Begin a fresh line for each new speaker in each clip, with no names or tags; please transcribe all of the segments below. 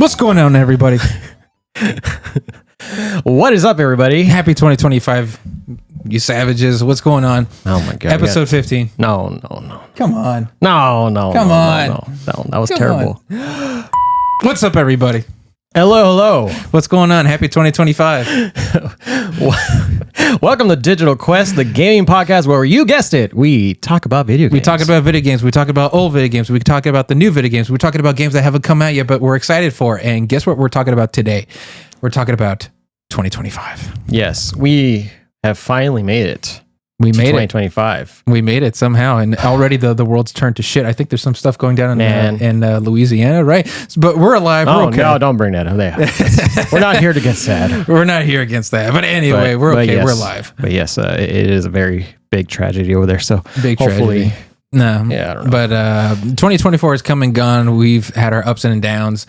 What's going on, everybody?
What is up, everybody?
Happy 2025, you savages. What's going on?
Oh my god.
Episode 15.
No.
Come on.
No.
Come on.
No, that was
Come
terrible.
What's up, everybody?
Hello.
What's going on? Happy 2025.
Welcome to Digital Quest, the gaming podcast where you guessed it, we talk about video games.
We talk about video games. We talk about old video games. We talk about the new video games. We're talking about games that haven't come out yet, but we're excited for. And guess what we're talking about today? We're talking about 2025.
Yes, we have finally made it.
We made
2025.
We made it somehow, and already the world's turned to shit. I think there's some stuff going down in Louisiana, right? But we're alive.
Oh,
we're okay.
No, don't bring that up. We're not here to get sad.
We're not here against that. But anyway, we're okay.
Yes,
we're alive.
But yes, it is a very big tragedy over there. So
Big
hopefully,
tragedy. No.
Yeah, I don't know.
But 2024 has come and gone. We've had our ups and downs.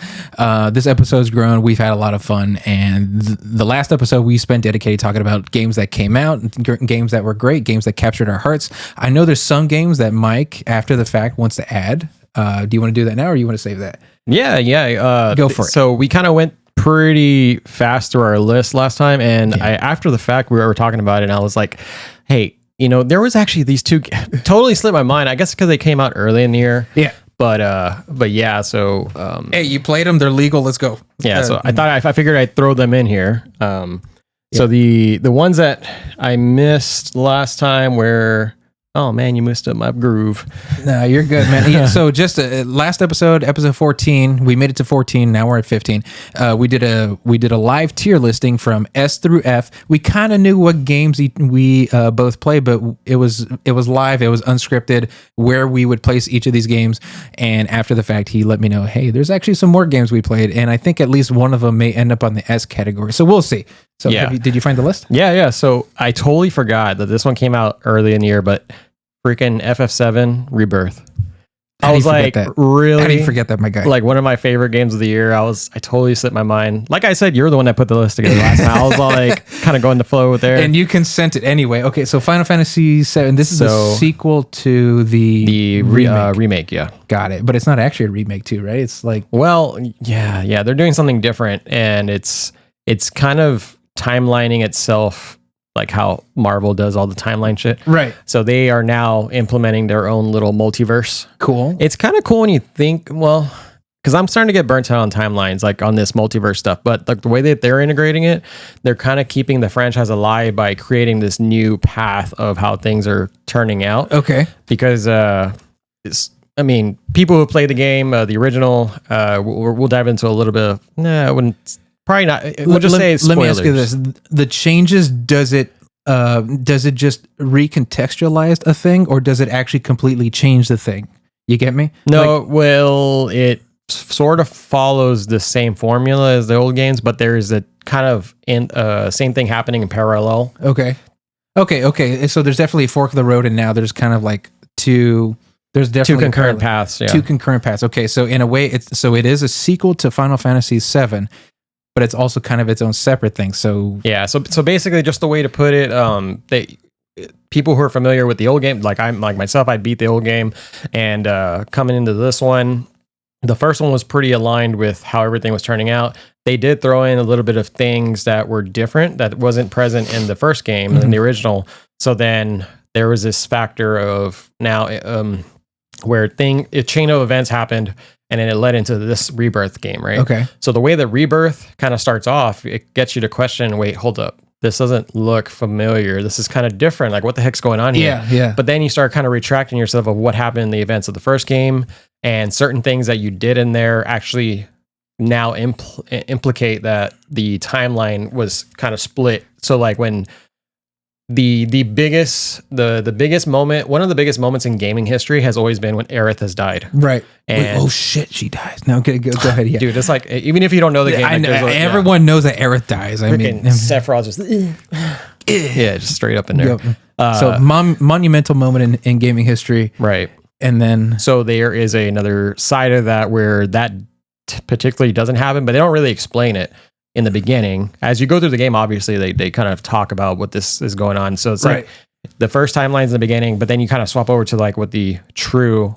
This episode's grown. We've had a lot of fun. And the last episode we spent dedicated talking about games that came out, games that were great, games that captured our hearts. I know there's some games that Mike, after the fact, wants to add. Do you want to do that now or you want to save that?
Yeah.
Go for it.
So we kind of went pretty fast through our list last time. And after the fact, we were talking about it. And I was like, hey, there was actually these two totally slipped my mind. I guess because they came out early in the year. Yeah. But yeah, so
hey, you played them, they're legal, let's go.
Yeah, so I figured I'd throw them in here. So the ones that I missed last time were, oh man, you messed up my groove.
No, you're good, man. Yeah, so just last episode 14, we made it to 14. Now we're at 15. We did a live tier listing from S through F. We kind of knew what games we both played, but it was live. It was unscripted where we would place each of these games. And after the fact, he let me know, hey, there's actually some more games we played, and I think at least one of them may end up on the S category. So we'll see. So did you find the list?
Yeah. So I totally forgot that this one came out early in the year, but freaking FF7 Rebirth. I was like, really?
How do you forget that, my guy?
Like one of my favorite games of the year. I totally slipped my mind. Like I said, you're the one that put the list together last time. I was like kind of going to flow with there.
And you consented anyway. Okay, so Final Fantasy VII. This is a sequel to the
remake. Yeah,
got it. But it's not actually a remake, too, right? It's like,
well, yeah. They're doing something different, and it's kind of timelining itself, like how Marvel does all the timeline shit.
Right. So
they are now implementing their own little multiverse.
Cool.
It's kind of cool when you think, well, because I'm starting to get burnt out on timelines, like on this multiverse stuff. But like the way that they're integrating it, they're kind of keeping the franchise alive by creating this new path of how things are turning out.
Okay.
Because, people who play the game, the original, we'll dive into a little bit of, I wouldn't... Probably not. We'll just say spoilers.
Let me ask you this: the changes, does it just recontextualize a thing, or does it actually completely change the thing? You get me?
No. It sort of follows the same formula as the old games, but there's a kind of same thing happening in parallel.
Okay. So there's definitely a fork of the road, and now there's kind of like two. There's definitely
two concurrent paths. Yeah.
Two concurrent paths. Okay, so in a way, it is a sequel to Final Fantasy VII. But it's also kind of its own separate thing. So
yeah, so basically, just the way to put it, people who are familiar with the old game, like myself, I beat the old game, and coming into this one, the first one was pretty aligned with how everything was turning out. They did throw in a little bit of things that were different that wasn't present in the first game in the original. So then there was this factor of now where a chain of events happened. And then it led into this Rebirth game, right?
Okay.
So the way that Rebirth kind of starts off, it gets you to question, wait, hold up. This doesn't look familiar. This is kind of different. Like, what the heck's going on here?
Yeah.
But then you start kind of retracting yourself of what happened in the events of the first game. And certain things that you did in there actually now implicate that the timeline was kind of split. So like when the biggest moment, one of the biggest moments in gaming history has always been when Aerith has died.
Right.
And
oh shit, she dies. No, go ahead. Yeah.
Dude, it's like, even if you don't know the game,
everyone knows that Aerith dies. I mean,
Sephiroth just, just straight up in there.
Yep. So monumental moment in gaming history.
Right.
And then,
so there is another side of that where that particularly doesn't happen, but they don't really explain it in the beginning. As you go through the game, obviously they kind of talk about what this is going on. So it's like the first timeline's in the beginning, but then you kind of swap over to like what the true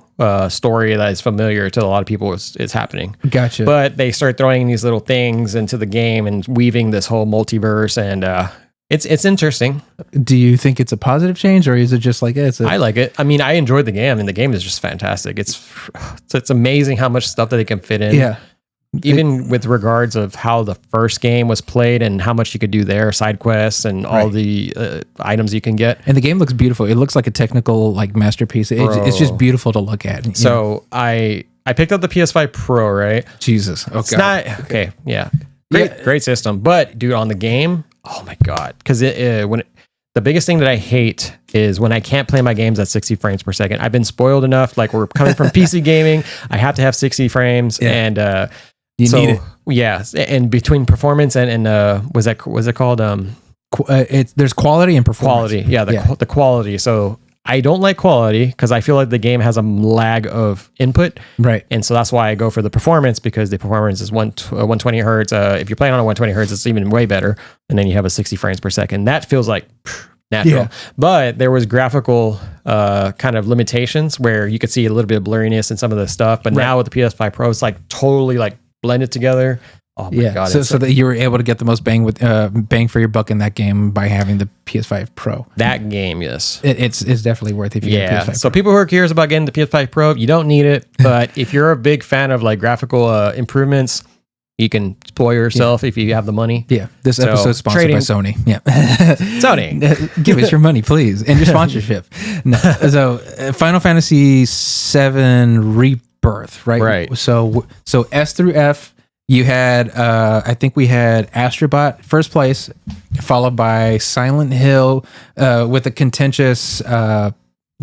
story that is familiar to a lot of people is happening.
Gotcha.
But they start throwing these little things into the game and weaving this whole multiverse, and it's interesting.
Do you think it's a positive change, or is it just like
I like it. I mean, I enjoyed the game, and the game is just fantastic. It's amazing how much stuff that they can fit in.
Yeah.
Even with regards of how the first game was played and how much you could do there, side quests and all the items you can get.
And the game looks beautiful. It looks like a technical like masterpiece. It's just beautiful to look at.
So I picked up the PS5 Pro, right?
Jesus. Okay.
It's not okay. Yeah. Great system. But dude, on the game, oh my God. Because the biggest thing that I hate is when I can't play my games at 60 frames per second. I've been spoiled enough. Like, we're coming from PC gaming. I have to have 60 frames. Yeah. And
you need it.
Yeah. And between performance and was it called?
There's quality and performance.
Quality. Yeah. The quality. So I don't like quality because I feel like the game has a lag of input.
Right.
And so that's why I go for the performance, because the performance is 120 hertz. If you're playing on a 120 hertz, it's even way better. And then you have a 60 frames per second. That feels like natural. Yeah. But there was graphical kind of limitations where you could see a little bit of blurriness in some of the stuff. But now with the PS5 Pro, it's like totally like blended together. Oh my God.
So that you were able to get the most bang for your buck in that game by having the PS5 Pro.
That game, yes.
It's definitely worth it if you get a PS5 Pro.
So people who are curious about getting the PS5 Pro, you don't need it. But if you're a big fan of like graphical improvements, you can spoil yourself if you have the money.
Yeah. This episode's sponsored by Sony. Yeah.
Sony.
Give us your money, please. And your sponsorship. No. So Final Fantasy VII Rebirth, right?
Right.
So S through F, you had, I think we had Astrobot first place, followed by Silent Hill with a contentious, right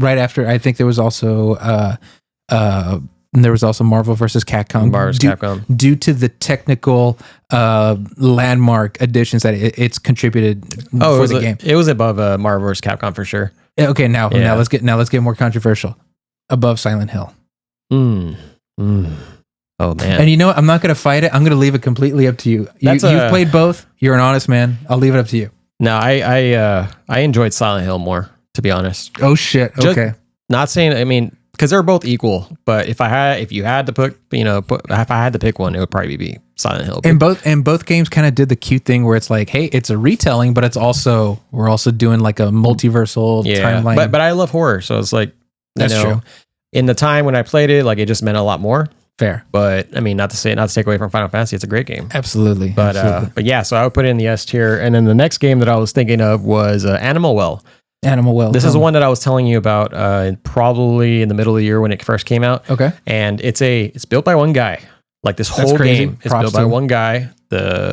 after, I think there was also Marvel versus Capcom. Due to the technical landmark additions that it's contributed for the game.
It was above Marvel versus Capcom for sure.
Okay, now let's get more controversial. Above Silent Hill.
Oh man!
And you know what? I'm not going to fight it. I'm going to leave it completely up to you. You've played both. You're an honest man. I'll leave it up to you.
No, I enjoyed Silent Hill more, to be honest.
Oh shit! Okay.
Not saying. I mean, because they're both equal. But if I had to pick one, it would probably be Silent Hill.
And both games kind of did the cute thing where it's like, hey, it's a retelling, but we're also doing like a multiversal timeline.
But I love horror, so it's like
that's true.
In the time when I played it, like it just meant a lot more.
Fair.
But I mean, not to take away from Final Fantasy, it's a great game.
Absolutely.
But yeah, so I would put it in the S tier. And then the next game that I was thinking of was Animal Well. This is the one that I was telling you about probably in the middle of the year when it first came out.
Okay.
And it's built by one guy. Like this whole game is built by one guy.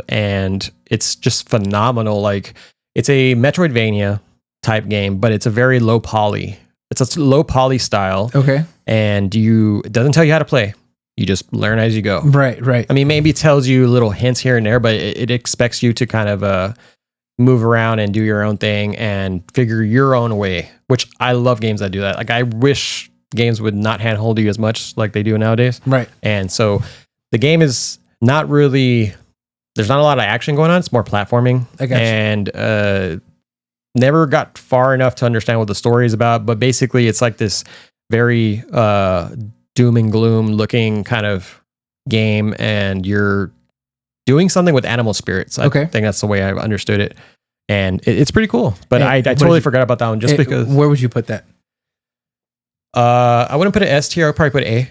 And it's just phenomenal. Like it's a Metroidvania type game, but it's a very low poly. It's a low poly style.
Okay.
And it doesn't tell you how to play. You just learn as you go.
Right.
I mean, maybe it tells you little hints here and there, but it expects you to kind of move around and do your own thing and figure your own way, which I love games that do that. Like I wish games would not handhold you as much like they do nowadays.
Right.
And so the game is not really, there's not a lot of action going on. It's more platforming.
I got you.
And never got far enough to understand what the story is about, but basically it's like this very doom and gloom looking kind of game, and you're doing something with animal spirits. I think that's the way I've understood it, and it's pretty cool. But I totally forgot about that one because. Where
would you put that?
I wouldn't put an S tier. I would probably put A,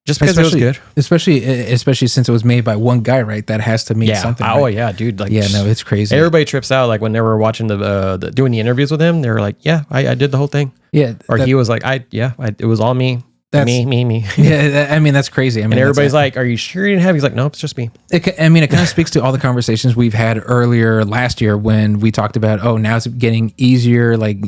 just because it was good.
Especially since it was made by one guy, right? That has to mean something.
Oh
right?
Yeah, dude. Like,
it's crazy.
Everybody trips out. Like when they were watching doing the interviews with him, they were like, "Yeah, I did the whole thing."
Yeah,
or he was like, it was all me." Me.
Yeah, I mean that's crazy. I mean,
and everybody's like, "Are you sure you didn't have?" He's like, "No, it's just me."
It kind of speaks to all the conversations we've had earlier last year when we talked about, now it's getting easier, like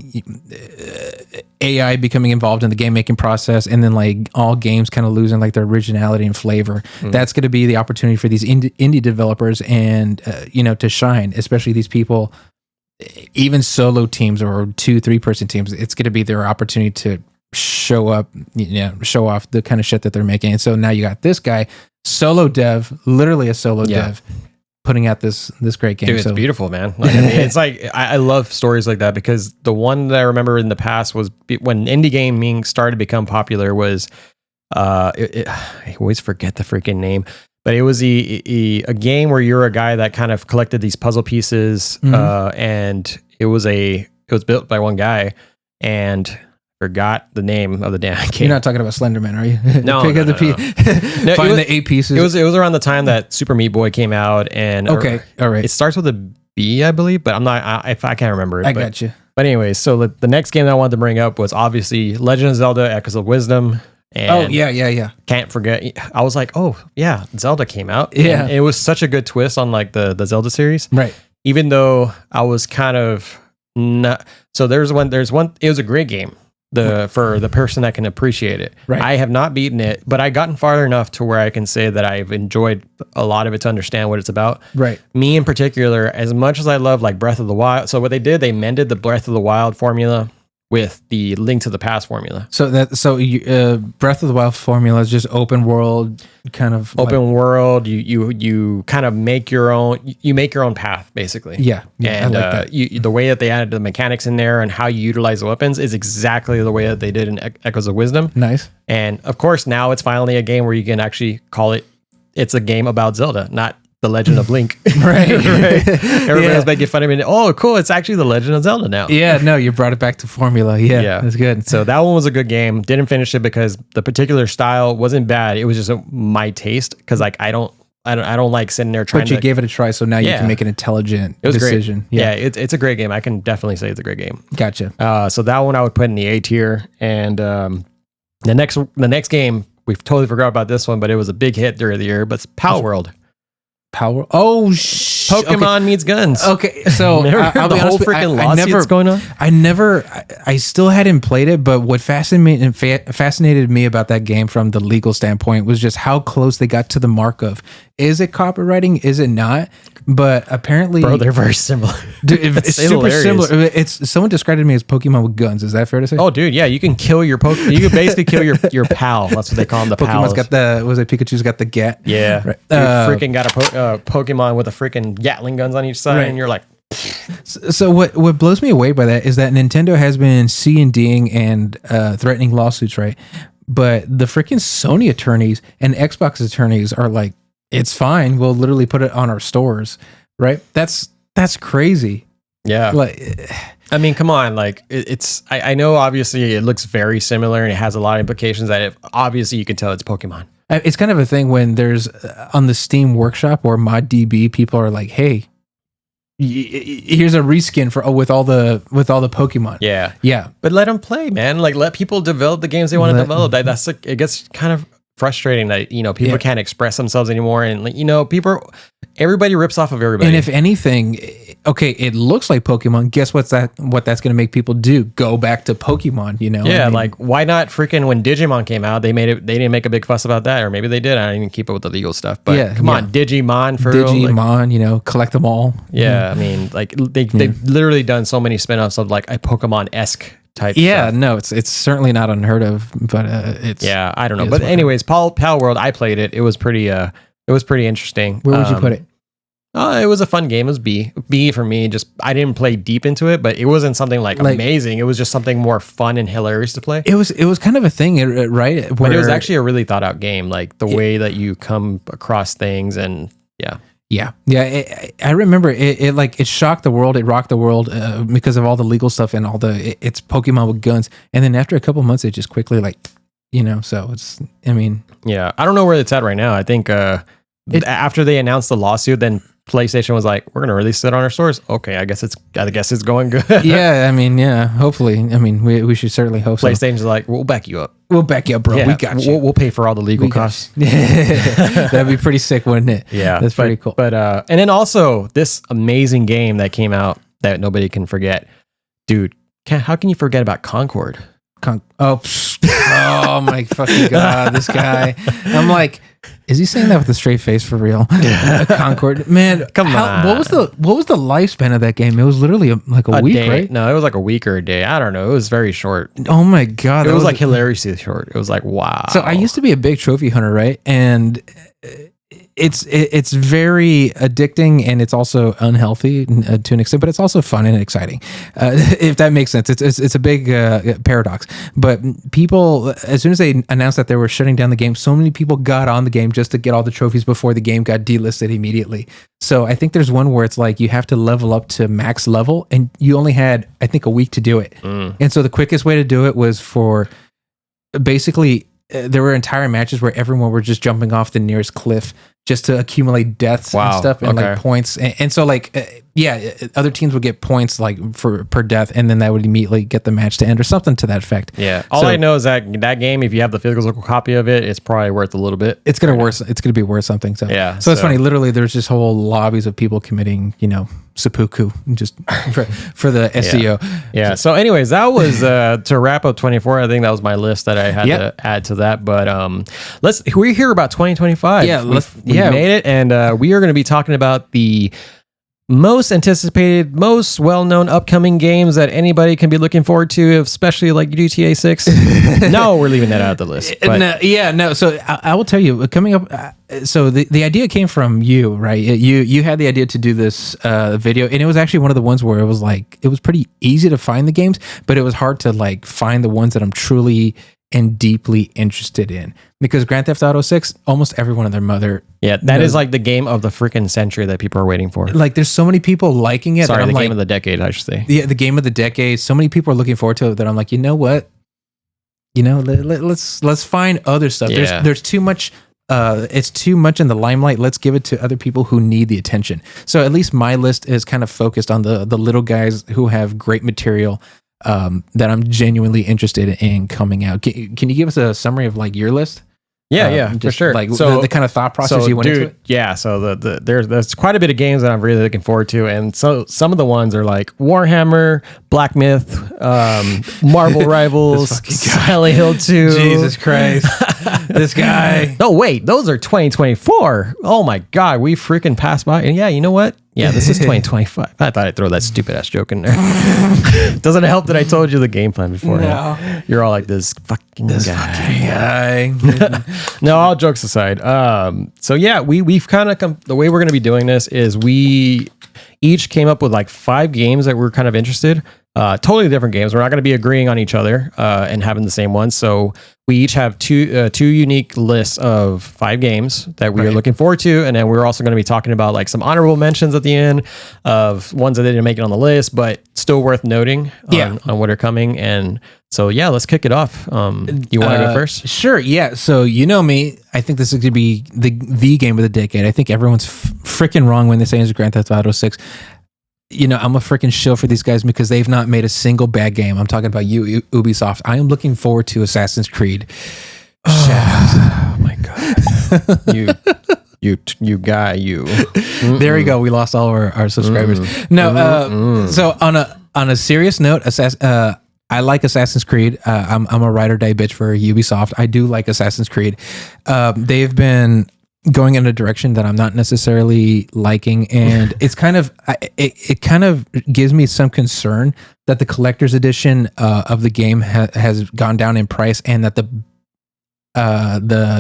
AI becoming involved in the game making process, and then like all games kind of losing like their originality and flavor. That's going to be the opportunity for these indie developers and to shine, especially these people, even solo teams or 2-3 person teams. It's going to be their opportunity to show off the kind of shit that they're making. And so now you got this guy, solo dev, literally a solo dev, putting out this great game.
Dude, it's beautiful, man. Like, I mean, it's like I love stories like that, because the one that I remember in the past was when indie gaming started to become popular was I always forget the freaking name, but it was a game where you're a guy that kind of collected these puzzle pieces, and it was built by one guy, and forgot the name of the damn game.
You're not talking about Slenderman, are you?
No,
Pick up
no,
the find the 8 pieces.
It was around the time that Super Meat Boy came out, and
all right.
It starts with a B, I believe, but I'm not. I can't remember it.
I got you.
But anyway, so the next game that I wanted to bring up was obviously Legend of Zelda: Echoes of Wisdom. And
yeah.
Can't forget. I was like, oh yeah, Zelda came out.
Yeah,
and it was such a good twist on like the Zelda series.
Right.
Even though I was kind of not. So there's one. It was a great game. For the person that can appreciate it.
Right.
I have not beaten it, but I've gotten far enough to where I can say that I've enjoyed a lot of it to understand what it's about.
Right.
Me in particular, as much as I love like Breath of the Wild. So what they did, they mended the Breath of the Wild formula with the Link to the Past formula.
So Breath of the Wild formula is just open world kind of
world. You kind of make your own. You make your own path basically.
Yeah.
And
I like that.
the way that they added the mechanics in there and how you utilize the weapons is exactly the way that they did in Echoes of Wisdom.
Nice.
And of course, now it's finally a game where you can actually call it. It's a game about Zelda, not The Legend of Link.
Right.
Everybody was making fun of me. Oh, cool. It's actually The Legend of Zelda now.
Yeah, no, you brought it back to formula. Yeah, that's good.
So that one was a good game. Didn't finish it because the particular style wasn't bad. It was just my taste, because like I don't like sitting there trying
But you gave it a try, so now you can make an intelligent decision.
Great. Yeah, it's a great game. I can definitely say it's a great game.
Gotcha.
So that one I would put in the A tier. And the next game, we've totally forgot about this one, but it was a big hit during the year, but it's Power World. Pokemon meets guns.
Okay, so I'll be honest,
freaking lawsuit that's going on.
I still hadn't played it, but what fascinated me about that game from the legal standpoint was just how close they got to the mark of, is it copywriting? Is it not? But apparently,
bro, they're very similar.
Dude, it's super similar. Someone described it to me as Pokemon with guns. Is that fair to say?
Oh, dude, yeah, you can kill your You can basically kill your pal. That's what they call them. The
Pokemon's
pals.
got Pikachu's got the Gat.
Yeah,
right.
You freaking got a Pokemon with a freaking Gatling guns on each side, and you're like.
So what blows me away by that is that Nintendo has been C&Ding and threatening lawsuits, right? But the freaking Sony attorneys and Xbox attorneys are like, it's fine. We'll literally put it on our stores, right? That's crazy.
Yeah.
Like,
I mean, come on. Like it's, I know obviously it looks very similar and it has a lot of implications that obviously you can tell it's Pokemon.
It's kind of a thing when there's on the Steam workshop or ModDB, people are like, hey, here's a reskin with all the Pokemon.
Yeah. But let them play, man. Like let people develop the games they want to develop. That's like, it gets kind of frustrating that people can't express themselves anymore, and everybody rips off of everybody.
And if anything, okay, it looks like Pokemon. Guess what that's going to make people do? Go back to Pokemon.
Yeah, like why not freaking when Digimon came out, they didn't make a big fuss about that, or maybe they did. I don't even keep up with the legal stuff, but come on, Digimon for real.
Digimon, collect them all.
Yeah, I mean, like they've literally done so many spin-offs of like a Pokemon-esque type stuff.
No, it's certainly not unheard of, but it's
I don't know. But anyways, Pal World, I played it. It was pretty interesting.
Where would you put it?
It was a fun game. It was B for me. Just I didn't play deep into it, but it wasn't something like amazing. It was just something more fun and hilarious to play.
It was kind of a thing, right?
But it was actually a really thought out game. Like the way that you come across things, and
Yeah. I remember it shocked the world. It rocked the world because of all the legal stuff and all it's Pokemon with guns. And then after a couple months, it just quickly so it's, I mean.
Yeah. I don't know where it's at right now. I think after they announced the lawsuit, then PlayStation was like, we're going to release it on our stores. Okay. I guess it's going good.
Yeah. I mean, yeah, hopefully. I mean, we should certainly hope so.
PlayStation's like, we'll back you up.
We'll back you up, bro.
Yeah,
we got you.
We'll pay for all the legal costs.
That'd be pretty sick, wouldn't it?
Yeah.
That's pretty cool.
But, and then also this amazing game that came out that nobody can forget. Dude, how can you forget about Concord?
Oh my fucking God, this guy. I'm like, is he saying that with a straight face for real? Concord, man,
come on.
What was the lifespan of that game? It was literally a week,
day.
right?
No, it was like a week or a day. I don't know. It was very short.
Oh my God,
it was like hilariously short. It was like, wow.
So I used to be a big trophy hunter, right? And it's very addicting, and it's also unhealthy to an extent, but it's also fun and exciting. If that makes sense, it's a big paradox. But people, as soon as they announced that they were shutting down the game, so many people got on the game just to get all the trophies before the game got delisted immediately. So I think there's one where it's like you have to level up to max level, and you only had, I think, a week to do it. And so the quickest way to do it was for basically there were entire matches where everyone were just jumping off the nearest cliff just to accumulate deaths and stuff and like points. And so like, other teams would get points like for per death, and then that would immediately get the match to end or something to that effect.
Yeah. All I know is that game, if you have the physical copy of it, it's probably worth a little bit.
It's going to be worth something. So,
yeah.
So it's funny. Literally there's just whole lobbies of people committing, seppuku just for the SEO.
Yeah. So anyways, that was to wrap up 24. I think that was my list that I had to add to that. But we're here about 2025.
Yeah.
We made it, and we are going to be talking about the most anticipated, most well-known upcoming games that anybody can be looking forward to, especially like GTA 6. No, we're leaving that out of the list.
No. So I will tell you, coming up. So the idea came from you, right? You had the idea to do this video, and it was actually one of the ones where it was pretty easy to find the games, but it was hard to like find the ones that I'm truly and deeply interested in, because Grand Theft Auto 6, almost everyone and their mother.
Yeah, that is like the game of the freaking century that people are waiting for.
Like, there's so many people liking it.
Sorry, the game of the decade, I should say.
Yeah, the game of the decade. So many people are looking forward to it that I'm like, you know what? Let's find other stuff.
Yeah.
There's too much. It's too much in the limelight. Let's give it to other people who need the attention. So at least my list is kind of focused on the little guys who have great material. That I'm genuinely interested in coming out. Can you give us a summary of like your list?
Yeah, for sure.
Like so, the kind of thought process you went into it?
Yeah, so there's quite a bit of games that I'm really looking forward to, and so some of the ones are like Warhammer, Black Myth, Marvel Rivals, Silent Hill 2.
Jesus Christ, this guy.
No, wait, those are 2024. Oh my God, we freaking passed by. And yeah, you know what? Yeah, this is 2025. I thought I'd throw that stupid ass joke in there. Doesn't it help that I told you the game plan before?
No.
You're all like, this fucking guy. No, all jokes aside. So yeah, we've kind of the way we're going to be doing this is we each came up with like 5 games that we're kind of interested. Totally different games. We're not going to be agreeing on each other and having the same ones. So we each have two unique lists of 5 games that we are looking forward to, and then we're also going to be talking about like some honorable mentions at the end of ones that didn't make it on the list, but still worth noting on what are coming. And so yeah, let's kick it off. You want to go first?
Sure. Yeah. So me, I think this is going to be the game of the decade. I think everyone's freaking wrong when they say it's Grand Theft Auto 6. I'm a freaking shill for these guys because they've not made a single bad game. I'm talking about you, Ubisoft. I am looking forward to Assassin's Creed.
Oh my God. You guy, you.
There we go. We lost all our subscribers. So on a serious note, I like Assassin's Creed. I'm a ride or die bitch for Ubisoft. I do like Assassin's Creed. They've been going in a direction that I'm not necessarily liking, and it's kind of it kind of gives me some concern that the collector's edition of the game has gone down in price, and that the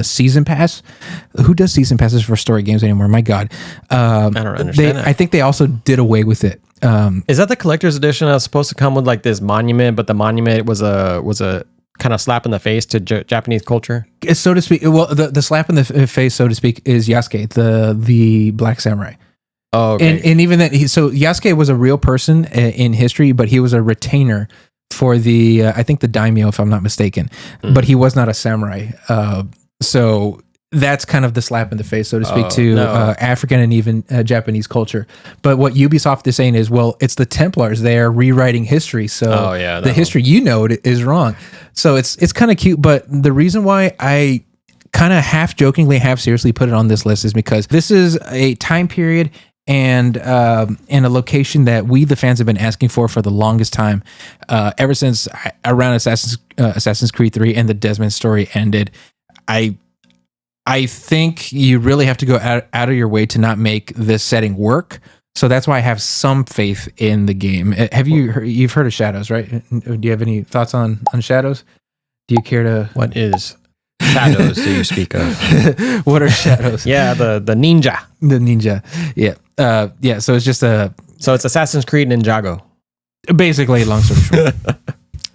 season pass, who does season passes for story games anymore? My God,
I don't understand that.
I think they also did away with it.
Is that the collector's edition that was supposed to come with like this monument, but the monument was a kind of slap in the face to Japanese culture,
so to speak? Well, the slap in the face, so to speak, is Yasuke, the Black Samurai.
Oh, okay.
And even that, so Yasuke was a real person in history, but he was a retainer for the I think the daimyo, if I'm not mistaken, but he was not a samurai. So that's kind of the slap in the face, so to speak, to African and even Japanese culture. But what Ubisoft is saying is, well, it's the Templars. They are rewriting history. So the history is wrong. So it's kind of cute. But the reason why I kind of half jokingly, half seriously put it on this list is because this is a time period and a location that we, the fans, have been asking for the longest time, ever since around Assassin's Creed 3 and the Desmond story ended. I think you really have to go out of your way to not make this setting work. So that's why I have some faith in the game. Have you've heard of Shadows, right? Do you have any thoughts on Shadows? Do you care to?
What is? Shadows that you speak of.
What are shadows?
Yeah, the ninja.
The ninja. Yeah. Yeah. So it's just
So it's Assassin's Creed Ninjago.
basically long story short.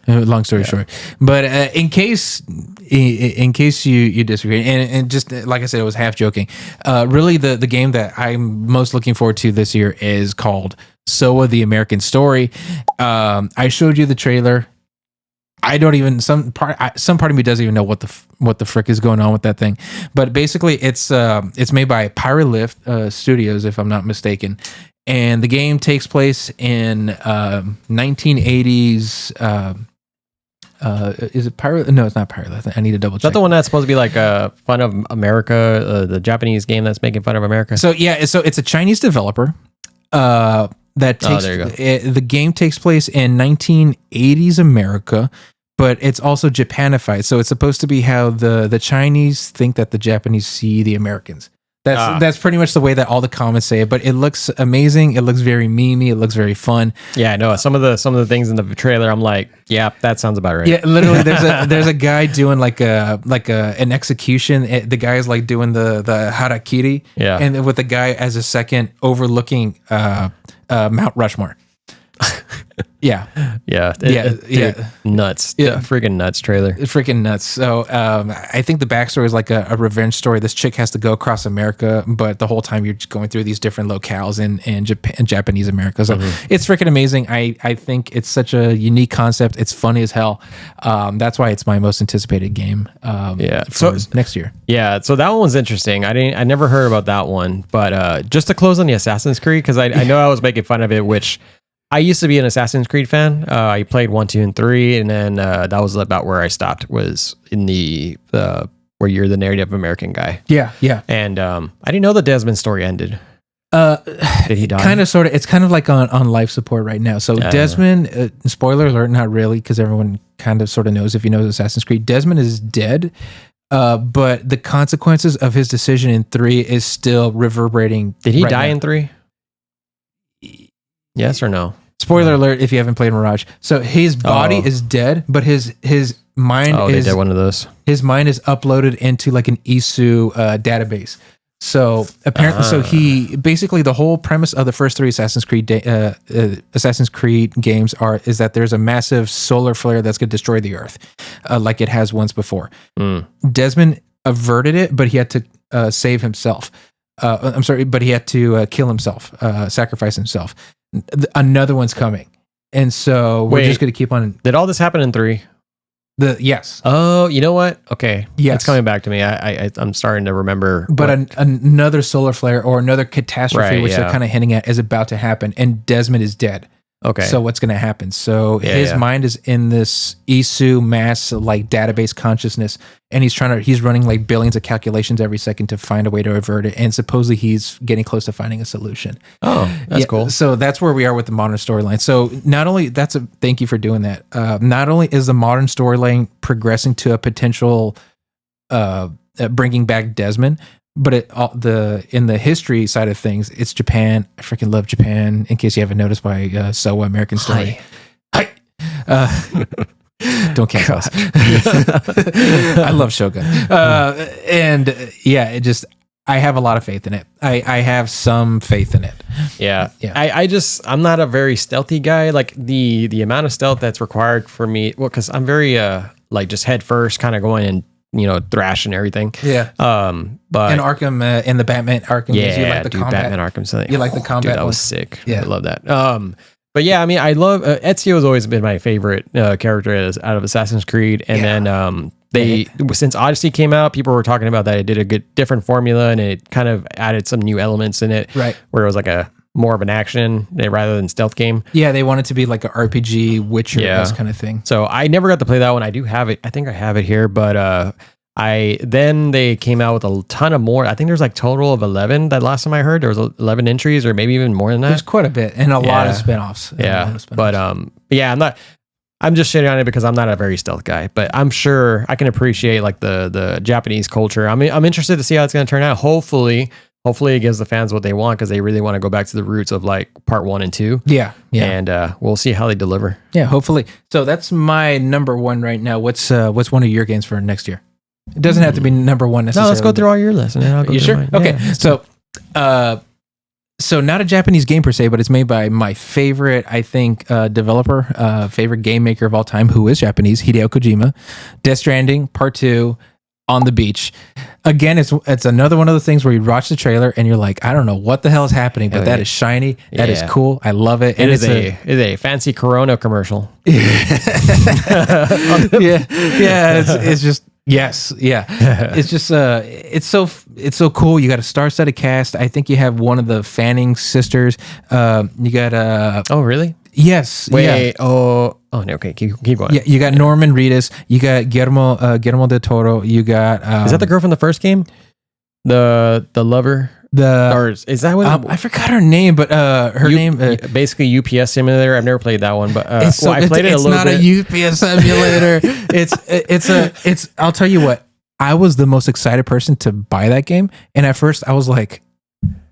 Long story short, but in case you disagree, and just like I said, it was half joking. Really, the game that I'm most looking forward to this year is called SOA: The American Story. I showed you the trailer. I don't even some part of me doesn't even know what the frick is going on with that thing. But basically, it's made by Pyrolift Studios, if I'm not mistaken. And the game takes place in 1980s. Is it Pyro? No, it's not Pyrolift. I need to double check.
Is that the one that's supposed to be like fun of America, the Japanese game that's making fun of America?
So yeah, so it's a Chinese developer. That takes
there you go.
The game takes place in 1980s America, but it's also Japanified. So it's supposed to be how the Chinese think that the Japanese see the Americans. That's pretty much the way that all the comments say it. But it looks amazing. It looks very memey. It looks very fun.
Yeah, I know some of the things in the trailer. I'm like, yeah, that sounds about right.
Yeah, literally, there's a guy doing like an execution. The guy is like doing the harakiri.
Yeah,
and with the guy as a second overlooking Mount Rushmore. Yeah.
Dude, nuts.
Yeah.
Freaking nuts trailer.
It's freaking nuts. So I think the backstory is like a revenge story. This chick has to go across America, but the whole time you're just going through these different locales in Japan, Japanese America. So it's freaking amazing. I think it's such a unique concept. It's funny as hell. That's why it's my most anticipated game. For next year.
Yeah. So that one was interesting. I never heard about that one, but just to close on the Assassin's Creed, because I know I was making fun of it, which I used to be an Assassin's Creed fan. I played 1, 2, and 3, and then that was about where I stopped. Was in the where you're the Native American guy.
Yeah.
And I didn't know the Desmond story ended. Did he die?
Kind of, sort of. It's kind of like on life support right now. So Desmond, spoiler alert, not really, because everyone kind of sort of knows if you know Assassin's Creed. Desmond is dead, but the consequences of his decision in 3 is still reverberating.
Did he die in 3? Yes or no?
Spoiler alert if you haven't played Mirage. So his body is dead, but his mind is
they did one of those.
His mind is uploaded into like an ISU database. So apparently, so he basically the whole premise of the first 3 Assassin's Creed games is that there's a massive solar flare that's going to destroy the Earth, like it has once before. Desmond averted it, but he had to save himself. I'm sorry, but he had to kill himself, sacrifice himself. Another one's coming, and so we're just going to keep on.
Did all this happen in 3?
Yes.
Oh, you know what? Okay.
Yes.
It's coming back to me. I'm starting to remember.
But another solar flare or another catastrophe, which they're kind of hinting at, is about to happen, and Desmond is dead.
Okay.
So what's going to happen? So his mind is in this ISU mass like database consciousness, and he's running like billions of calculations every second to find a way to avert it. And supposedly he's getting close to finding a solution.
Oh, that's cool.
So that's where we are with the modern storyline. So not only thank you for doing that. Not only is the modern storyline progressing to a potential bringing back Desmond, but in the history side of things, it's Japan. I freaking love Japan. In case you haven't noticed by SOA American Story. Hi. Don't cancel us. I love Shogun. And yeah, I have a lot of faith in it. I have some faith in it.
Yeah. I'm not a very stealthy guy. Like the amount of stealth that's required for me, well, because I'm very like just head first, kind of going and thrash and everything.
Yeah.
But
in Arkham, in the Batman Arkham, you like the combat.
Batman Arkham. So,
you like the combat.
Dude, that was sick. Yeah, I love that. But yeah, I mean, I love Ezio has always been my favorite character out of Assassin's Creed, and then since Odyssey came out, people were talking about that it did a good different formula, and it kind of added some new elements in it,
right?
Where it was like a more of an action rather than stealth game.
Yeah, they wanted to be like an RPG Witcher kind of thing.
So I never got to play that one. I do have it. I think I have it here, but then they came out with a ton of more. I think there's like total of 11. That last time I heard, there was 11 entries or maybe even more than that.
There's quite a bit and a lot of spinoffs.
But I'm just shitting on it because I'm not a very stealth guy, but I'm sure I can appreciate like the Japanese culture. I'm interested to see how it's going to turn out. Hopefully it gives the fans what they want, because they really want to go back to the roots of like part 1 and 2.
Yeah.
And we'll see how they deliver.
Yeah, hopefully. So that's my number 1 right now. What's one of your games for next year? It doesn't have to be number one necessarily.
No, let's go through all your lists, and then I'll go
You
through
sure?
mine.
Okay.
Yeah.
So not a Japanese game per se, but it's made by my favorite, I think, developer, favorite game maker of all time, who is Japanese, Hideo Kojima. Death Stranding, Part 2, On the Beach. Again, it's another one of the things where you watch the trailer and you're like, I don't know what the hell is happening, but that is shiny. That is cool. I love it.
And it's a fancy Corona commercial.
It's just. Yes, yeah. It's just it's so cool. You got a star-studded cast. I think you have one of the Fanning sisters. You got
Oh, really?
Yes.
Wait.
Yeah.
Oh, no. Okay, keep going.
Yeah, you got Norman Reedus. You got Guillermo del Toro. You got
Is that the girl from the first game? The lover. Is that what?
I forgot her name, but her name
basically UPS simulator. I've never played that one, but I played it a little bit.
It's not a UPS simulator. it's. I'll tell you what. I was the most excited person to buy that game, and at first I was like,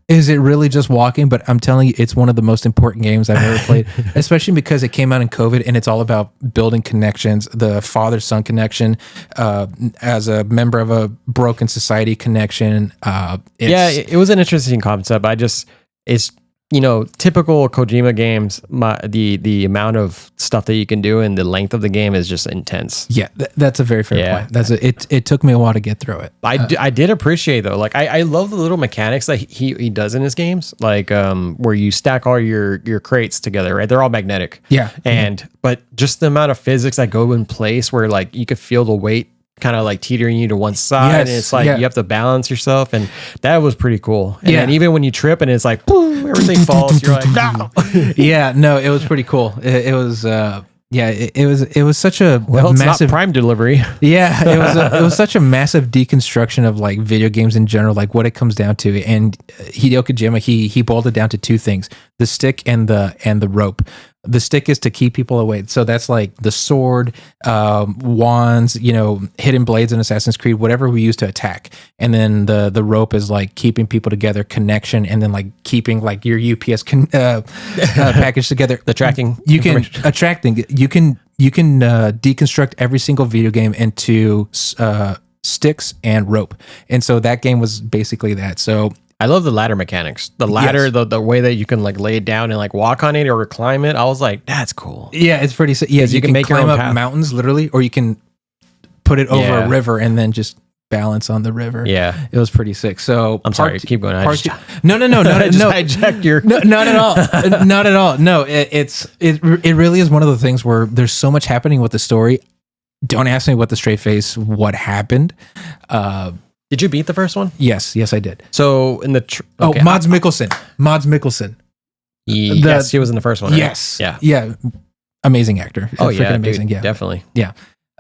"Is it really just walking?" But I'm telling you, it's one of the most important games I've ever played, especially because it came out in COVID, and it's all about building connections, the father-son connection, as a member of a broken society connection.
It was an interesting concept. It's typical Kojima games. The amount of stuff that you can do and the length of the game is just intense.
Yeah, that's a very fair point. It took me a while to get through it.
I did appreciate though. Like I love the little mechanics that he does in his games. Like where you stack all your crates together. Right, they're all magnetic.
Yeah,
but just the amount of physics that go in place where like you could feel the weight kind of like teetering you to one side, and it's like you have to balance yourself, and that was pretty cool. And then even when you trip and it's like boom, everything falls, you're like no.
It was pretty cool. It was it was such a
it's
massive
not Prime delivery.
It was such a massive deconstruction of like video games in general, like what it comes down to. And Hideo Kojima, he boiled it down to two things: the stick and the rope. The stick is to keep people away. So that's like the sword, wands, hidden blades in Assassin's Creed, whatever we use to attack. And then the rope is like keeping people together, connection, and then like keeping like your UPS package together.
The tracking.
You can attracting. You can deconstruct every single video game into sticks and rope. And so that game was basically that. So
I love the ladder mechanics. The ladder, the way that you can like lay it down and like walk on it or climb it. I was like, that's cool.
Yeah, it's pretty. Yeah, you can make climb your own up mountains literally, or you can put it over a river and then just balance on the river.
Yeah,
it was pretty sick. So
I'm sorry, keep going.
No,
hijacked your.
No, not at all. Not at all. No, it really is one of the things where there's so much happening with the story. Don't ask me what what happened.
Did you beat the first one?
Yes, I did.
So in the
Mads Mikkelsen.
Yes, he was in the first one. Right?
Yes, yeah, amazing actor.
Amazing. Dude, definitely.
Yeah,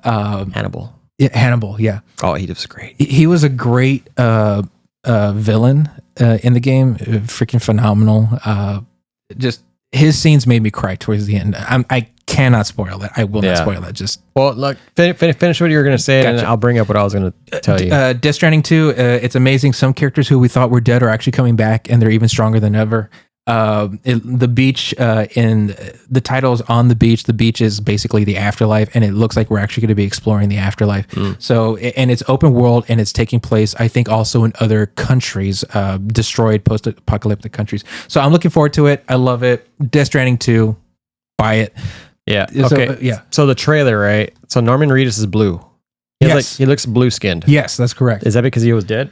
Hannibal.
Yeah, Hannibal. Yeah.
Oh, he was great.
He was a great villain in the game. Freaking phenomenal. Just his scenes made me cry towards the end. I cannot spoil that. I will not spoil that. Just
look, finish what you were going to say, and I'll bring up what I was going to tell you.
Death Stranding 2. It's amazing. Some characters who we thought were dead are actually coming back, and they're even stronger than ever. The beach in the title is On the Beach. The beach is basically the afterlife, and it looks like we're actually going to be exploring the afterlife. So, and it's open world, and it's taking place, I think, also in other countries, destroyed post-apocalyptic countries. So I'm looking forward to it. I love it. Death Stranding 2, buy it.
Yeah. Okay. So the trailer, right? So Norman Reedus is blue. He looks blue skinned.
Yes, that's correct.
Is that because he was dead?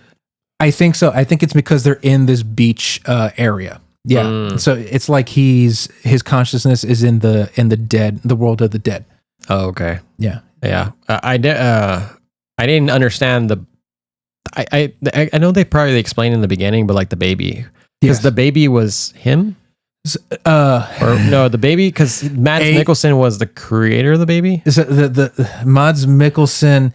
I think so. I think it's because they're in this beach area. Yeah. So it's like his consciousness is in the world of the dead.
Oh, okay.
Yeah.
Yeah. I didn't understand I know they probably explained in the beginning, but like the baby, because the baby was him. Or no, the baby, because Mads Mikkelsen was the creator of the baby.
Is the Mads Mikkelsen,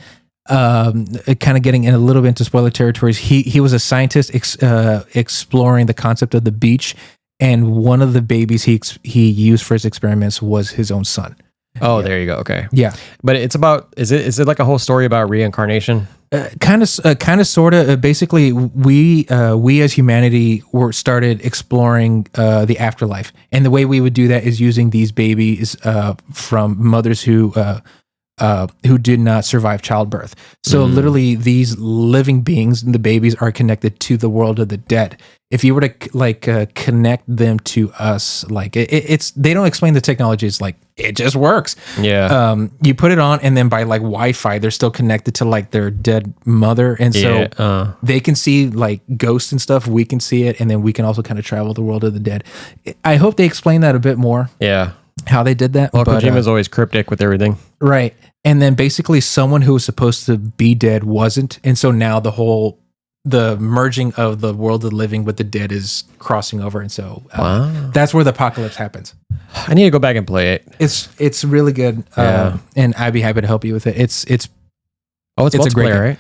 kind of getting in a little bit into spoiler territories. He was a scientist exploring the concept of the beach, and one of the babies he used for his experiments was his own son.
Oh, there you go. Okay.
Yeah.
But it's about, is it like a whole story about reincarnation?
Kind of, sort of. Basically, we as humanity started exploring the afterlife, and the way we would do that is using these babies from mothers who who did not survive childbirth. So literally, these living beings, the babies, are connected to the world of the dead. If you were to connect them to us, like it's they don't explain the technology. It's like it just works.
Yeah.
You put it on, and then by like Wi-Fi, they're still connected to like their dead mother, and so they can see like ghosts and stuff. We can see it, and then we can also kind of travel the world of the dead. I hope they explain that a bit more.
Yeah.
How they did that.
Well, Kojima's always cryptic with everything.
Right. And then basically someone who was supposed to be dead wasn't. And so now the merging of the world of the living with the dead is crossing over. And so that's where the apocalypse happens.
I need to go back and play it.
It's really good. And I'd be happy to help you with it. It's
multiplayer,
a great game.
right?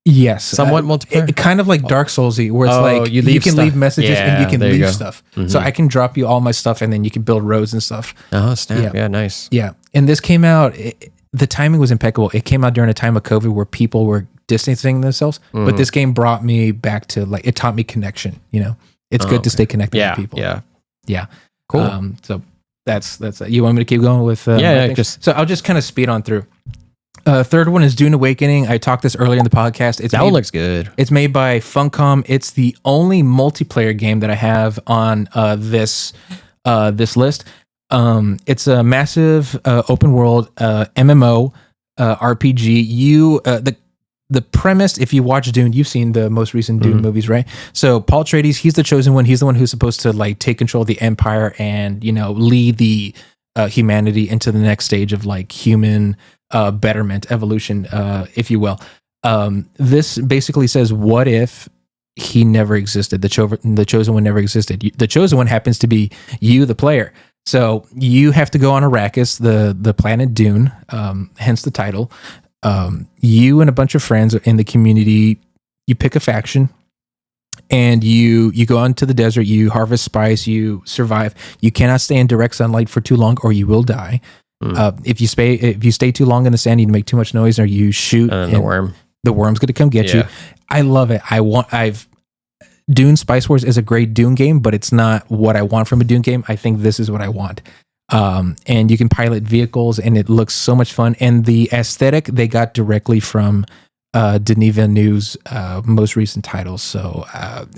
Yes.
Somewhat multiplayer?
Kind of like Dark Soulsy, where it's like you can leave messages and you can leave stuff. So I can drop you all my stuff and then you can build roads and stuff.
Oh, snap. Yeah, nice.
Yeah. And this came out, the timing was impeccable. It came out during a time of COVID where people were distancing themselves. But this game brought me back to like, it taught me connection. You know, it's good to stay connected with people. Yeah. Cool. So that's you want me to keep going with? So I'll just kind of speed on through. Third one is Dune Awakening. I talked this earlier in the podcast.
That one looks good.
It's made by Funcom. It's the only multiplayer game that I have on this list. It's a massive open world MMO RPG. The premise, if you watch Dune, you've seen the most recent Dune movies, right? So Paul Atreides, he's the chosen one. He's the one who's supposed to like take control of the Empire and lead the humanity into the next stage of like human betterment, evolution, if you will. This basically says, what if he never existed? The chosen one never existed. The chosen one happens to be you, the player. So you have to go on Arrakis, the planet Dune, hence the title. You and a bunch of friends in the community, you pick a faction, and you go out into the desert, you harvest spice, you survive. You cannot stay in direct sunlight for too long or you will die. If you stay too long in the sand, you make too much noise, or you shoot,
and the
worm's going to come get you. I love it. Dune Spice Wars is a great Dune game, but it's not what I want from a Dune game. I think this is what I want. And you can pilot vehicles, and it looks so much fun. And the aesthetic they got directly from Denis Villeneuve's most recent titles. So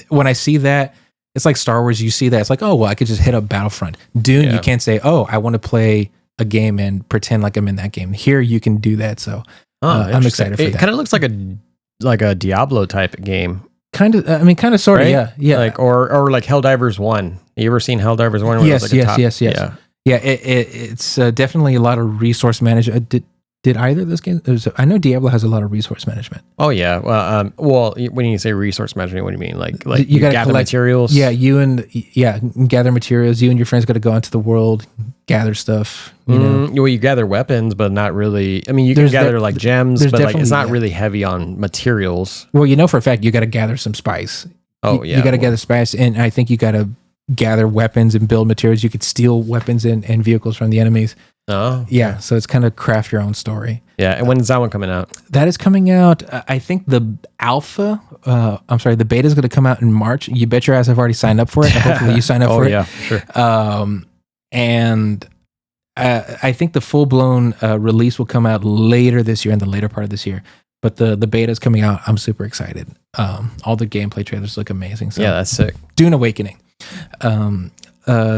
when I see that, it's like Star Wars. You see that, it's like, oh well, I could just hit up Battlefront. Dune, you can't say, oh, I want to play a game and pretend like I'm in that game. Here you can do that. So I'm excited for that.
It kind of looks like a Diablo type game.
Kind of sort of,
right? Yeah. Like or like Helldivers 1. You ever seen Helldivers 1?
Yes. Yeah, it's definitely a lot of resource management. Did either of those games? I know Diablo has a lot of resource management.
Oh yeah. Well, when you say resource management, what do you mean? Like you got to gather materials.
Yeah, gather materials. You and your friends got to go into the world, gather stuff.
Well, you gather weapons, but not really. I mean, you can gather like gems, but like it's not really heavy on materials.
Well, for a fact, you got to gather some spice.
Oh
you got to gather spice, and I think you got to gather weapons and build materials. You could steal weapons and vehicles from the enemies.
Oh,
yeah. So it's kind of craft your own story.
Yeah. And when is that one coming out?
That is coming out. I think the the beta is going to come out in March. You bet your ass I've already signed up for it. Hopefully you sign up for it.
Oh, yeah, sure.
And I think the full blown release will come out later this year, in the later part of this year. But the beta is coming out. I'm super excited. All the gameplay trailers look amazing. So
yeah, that's sick.
Dune Awakening.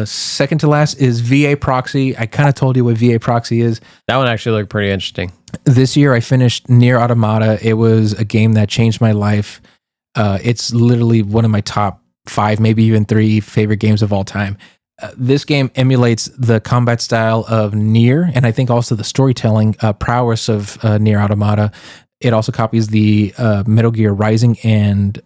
Second to last is VA Proxy. I kind of told you what VA Proxy is.
That one actually looked pretty interesting.
This year I finished Nier Automata. It was a game that changed my life. It's literally one of my top 5, maybe even 3 favorite games of all time. This game emulates the combat style of Nier, and I think also the storytelling prowess of Nier Automata. It also copies the Metal Gear Rising and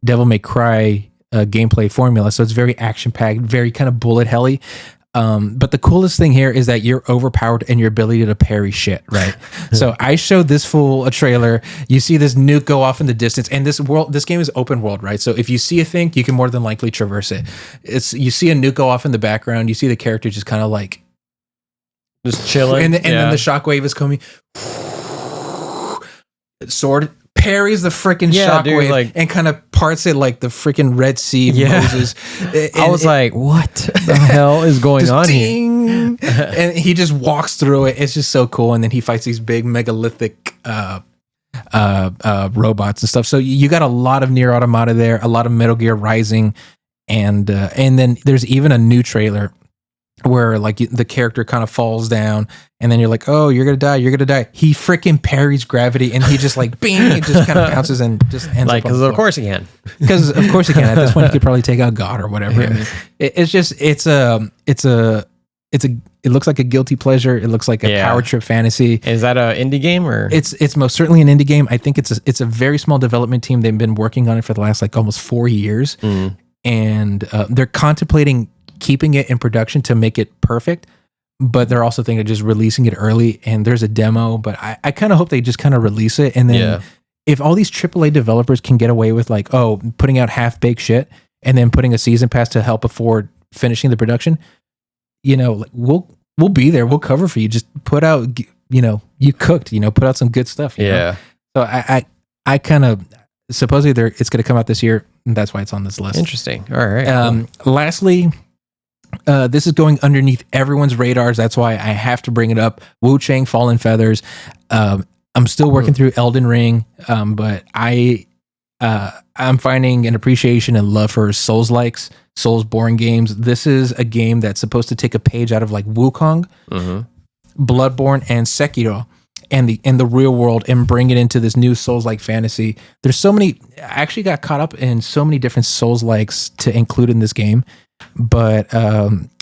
Devil May Cry gameplay formula. So it's very action-packed, very kind of bullet helly. But the coolest thing here is that you're overpowered in your ability to parry shit, right? So I showed this fool a trailer. You see this nuke go off in the distance, and this game is open world, right? So if you see a thing, you can more than likely traverse it. You see a nuke go off in the background, you see the character just kind of like
just chilling,
and then the shockwave is coming. Sword parries the freaking shockwave
like,
and kind of parts it like the freaking Red Sea Moses.
I was like, what the hell is going on here?
And he just walks through it. It's just so cool. And then he fights these big megalithic robots and stuff. So you got a lot of Nier Automata there, a lot of Metal Gear Rising, and then there's even a new trailer where like the character kind of falls down and then you're like, oh, you're gonna die. He freaking parries gravity and he just like bing, it just kind of bounces and just ends
like,
up on the
of course he can.
Because of course he can. At this point he could probably take out God or whatever. I mean, it looks like a guilty pleasure. It looks like a power trip fantasy.
Is that an indie game or?
It's most certainly an indie game. I think it's a very small development team. They've been working on it for the last like almost 4 years, and they're contemplating keeping it in production to make it perfect, but they're also thinking of just releasing it early. And there's a demo, but I kind of hope they just kind of release it. And then if all these AAA developers can get away with like, oh, putting out half-baked shit and then putting a season pass to help afford finishing the production, you know, like we'll be there. We'll cover for you. Just put out, you know, you cooked, you know, put out some good stuff. You know? So I kind of, supposedly it's going to come out this year. And that's why it's on this list.
Interesting. All right.
Lastly, this is going underneath everyone's radars. That's why I have to bring it up. Wu Chang Fallen Feathers. I'm still working through Elden Ring, but I'm finding an appreciation and love for Souls-likes, Souls-born games. This is a game that's supposed to take a page out of like Wukong, Bloodborne, and Sekiro, and the real world, and bring it into this new Souls-like fantasy. There's so many. I actually got caught up in so many different Souls-likes to include in this game. But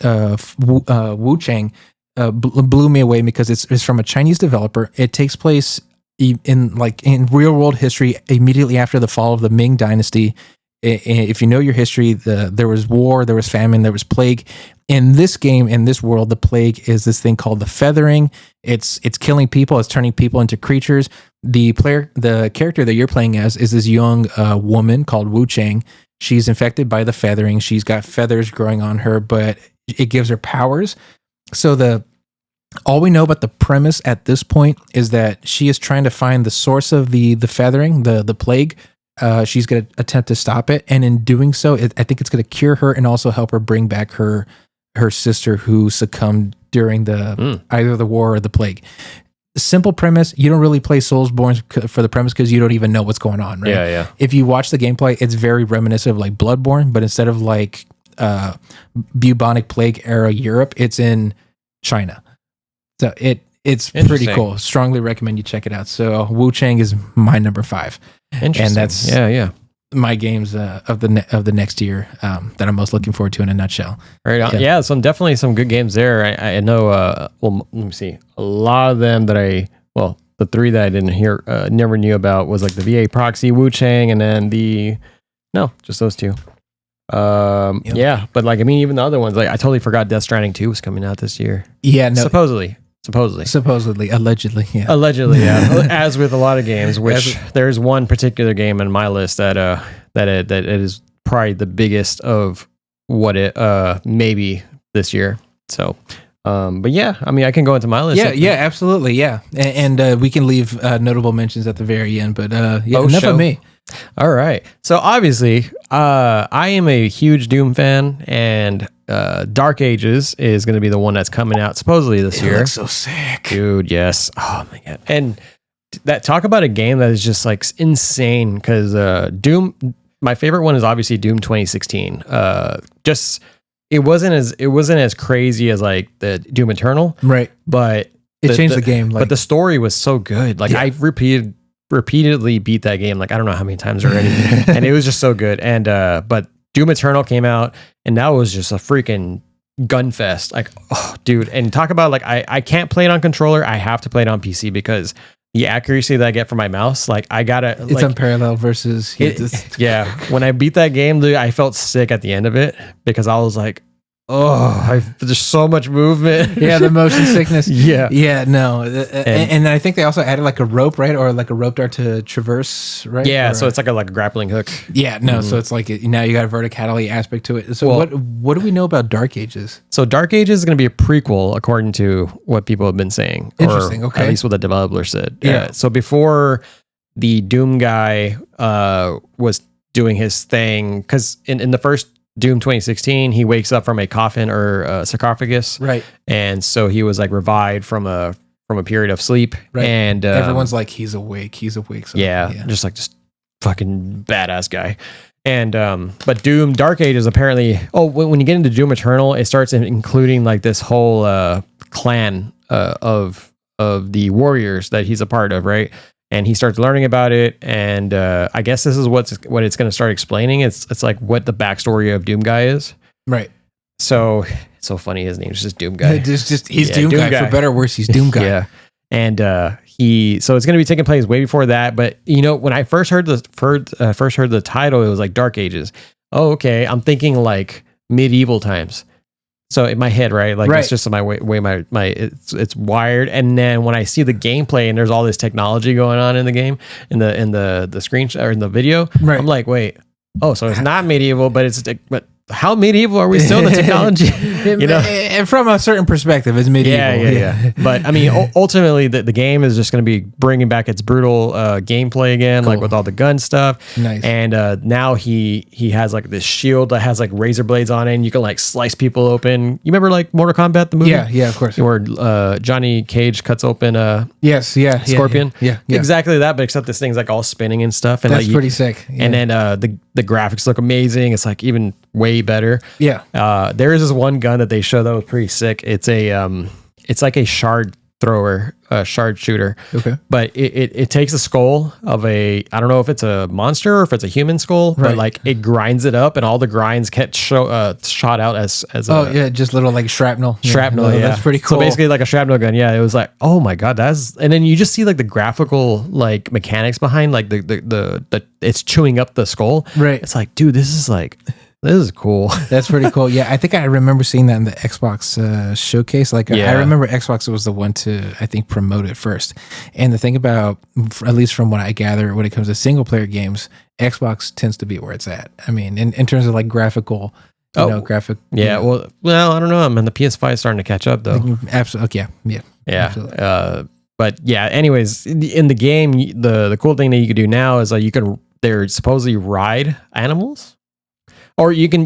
Wu Chang blew me away because it's from a Chinese developer. It takes place in real world history immediately after the fall of the Ming Dynasty. If you know your history, there was war, there was famine, there was plague. In this game, in this world, the plague is this thing called the feathering. It's killing people. It's turning people into creatures. The character that you're playing as is this young woman called Wu Chang. She's infected by the feathering. She's got feathers growing on her, but it gives her powers. So all we know about the premise at this point is that she is trying to find the source of the feathering, the plague. She's going to attempt to stop it, and in doing so, I think it's going to cure her and also help her bring back her sister who succumbed during either the war or the plague. Simple premise. You don't really play Soulsborne for the premise because you don't even know what's going on, right?
Yeah.
If you watch the gameplay, it's very reminiscent of like Bloodborne, but instead of like bubonic plague era Europe, it's in China. So it's pretty cool. Strongly recommend you check it out. So Wu Chang is my number 5.
Interesting.
And that's my games of the next year that I'm most looking forward to in a nutshell.
Right on. Yeah, definitely some good games there. I know. Well, let me see. A lot of them that the 3 that I didn't hear, never knew about was like the VA Proxy, Wu Chang, and then just those 2. Yeah, but like I mean, even the other ones, like I totally forgot Death Stranding 2 was coming out this year.
Yeah, no.
Supposedly,
allegedly, yeah.
As with a lot of games, which there's one particular game on my list that it is probably the biggest of what it maybe this year. So, but yeah, I mean, I can go into my list.
Yeah, absolutely, yeah, and we can leave notable mentions at the very end. But enough of me.
All right. So obviously, I am a huge Doom fan, and Dark Ages is going to be the one that's coming out supposedly this year.
Looks so sick,
dude. Yes. Oh my god. And talk about a game that is just like insane. Because Doom, my favorite one is obviously Doom 2016. It wasn't as crazy as like the Doom Eternal,
right?
But
it changed the game.
But the story was so good. Like I've repeatedly beat that game, like I don't know how many times already, and it was just so good. And but Doom Eternal came out, and that was just a freaking gun fest. Like, oh dude, and talk about like I can't play it on controller. I have to play it on PC because the accuracy that I get from my mouse, like I gotta,
it's unparalleled versus
yeah. When I beat that game, dude, I felt sick at the end of it because I was like, there's so much movement.
Yeah, the motion sickness.
Yeah,
no. And I think they also added like a rope, right? Or like a rope dart to traverse, right?
Yeah, so it's like a grappling hook.
Yeah, no. So it's like now you got a verticality aspect to it. So what do we know about Dark Ages?
So Dark Ages is going to be a prequel, according to what people have been saying.
Interesting.
Or
okay.
At least what the developer said.
Yeah.
So before the Doom guy was doing his thing, because in the first Doom 2016, he wakes up from a coffin or a sarcophagus,
Right.
and so he was like revived from a period of sleep,
Right.
and
Everyone's like, he's awake. So,
yeah, just fucking badass guy. And but Doom Dark Ages apparently, when you get into Doom Eternal, it starts including like this whole clan of the warriors that he's a part of, right? And he starts learning about it, and I guess this is what it's going to start explaining. It's like what the backstory of Doom Guy is,
right?
So it's so funny, his name's just Doom Guy.
He's Doom guy, for better or worse. He's Doom Guy.
Yeah. And so it's going to be taking place way before that. But when I first heard the title, it was like Dark Ages. Oh, okay. I'm thinking like medieval times. So in my head, right? Like it's just my way my it's wired. And then when I see the gameplay and there's all this technology going on in the game, in the screen or in the video,
right.
I'm like, wait, so it's not medieval, but how medieval are we still in the technology?
And from a certain perspective, it's medieval.
Yeah. But I mean, ultimately, the game is just going to be bringing back its brutal gameplay again, like with all the gun stuff.
Nice.
And now he has like this shield that has like razor blades on it, and you can like slice people open. You remember like Mortal Kombat, the movie?
Yeah, of course.
Where Johnny Cage cuts open Scorpion.
Yeah.
Exactly that, but except this thing's like all spinning and stuff. And
that's pretty sick. Yeah.
And then the graphics look amazing. It's like even way better.
Yeah.
There is this one gun that they show that was pretty sick. It's it's like a shard thrower, shard shooter.
Okay.
But it takes a skull of I don't know if it's a monster or if it's a human skull, but like it grinds it up, and all the grinds get shot out as
just little like shrapnel.
Shrapnel, yeah.
That's pretty cool.
So basically like a shrapnel gun. Yeah, it was like, oh my god, and then you just see like the graphical like mechanics behind like the it's chewing up the skull.
Right.
It's like, dude, this is cool.
That's pretty cool. Yeah, I think I remember seeing that in the Xbox showcase. Like, I remember Xbox was the one to, I think, promote it first. And the thing about, at least from what I gather, when it comes to single player games, Xbox tends to be where it's at. I mean, in terms of like graphical, graphic.
Yeah. Well, I don't know. I mean, the PS5 is starting to catch up though.
Absolutely. Yeah.
Absolutely. But yeah. Anyways, in the game, the cool thing that you can do now is like they're supposedly ride animals. Or you can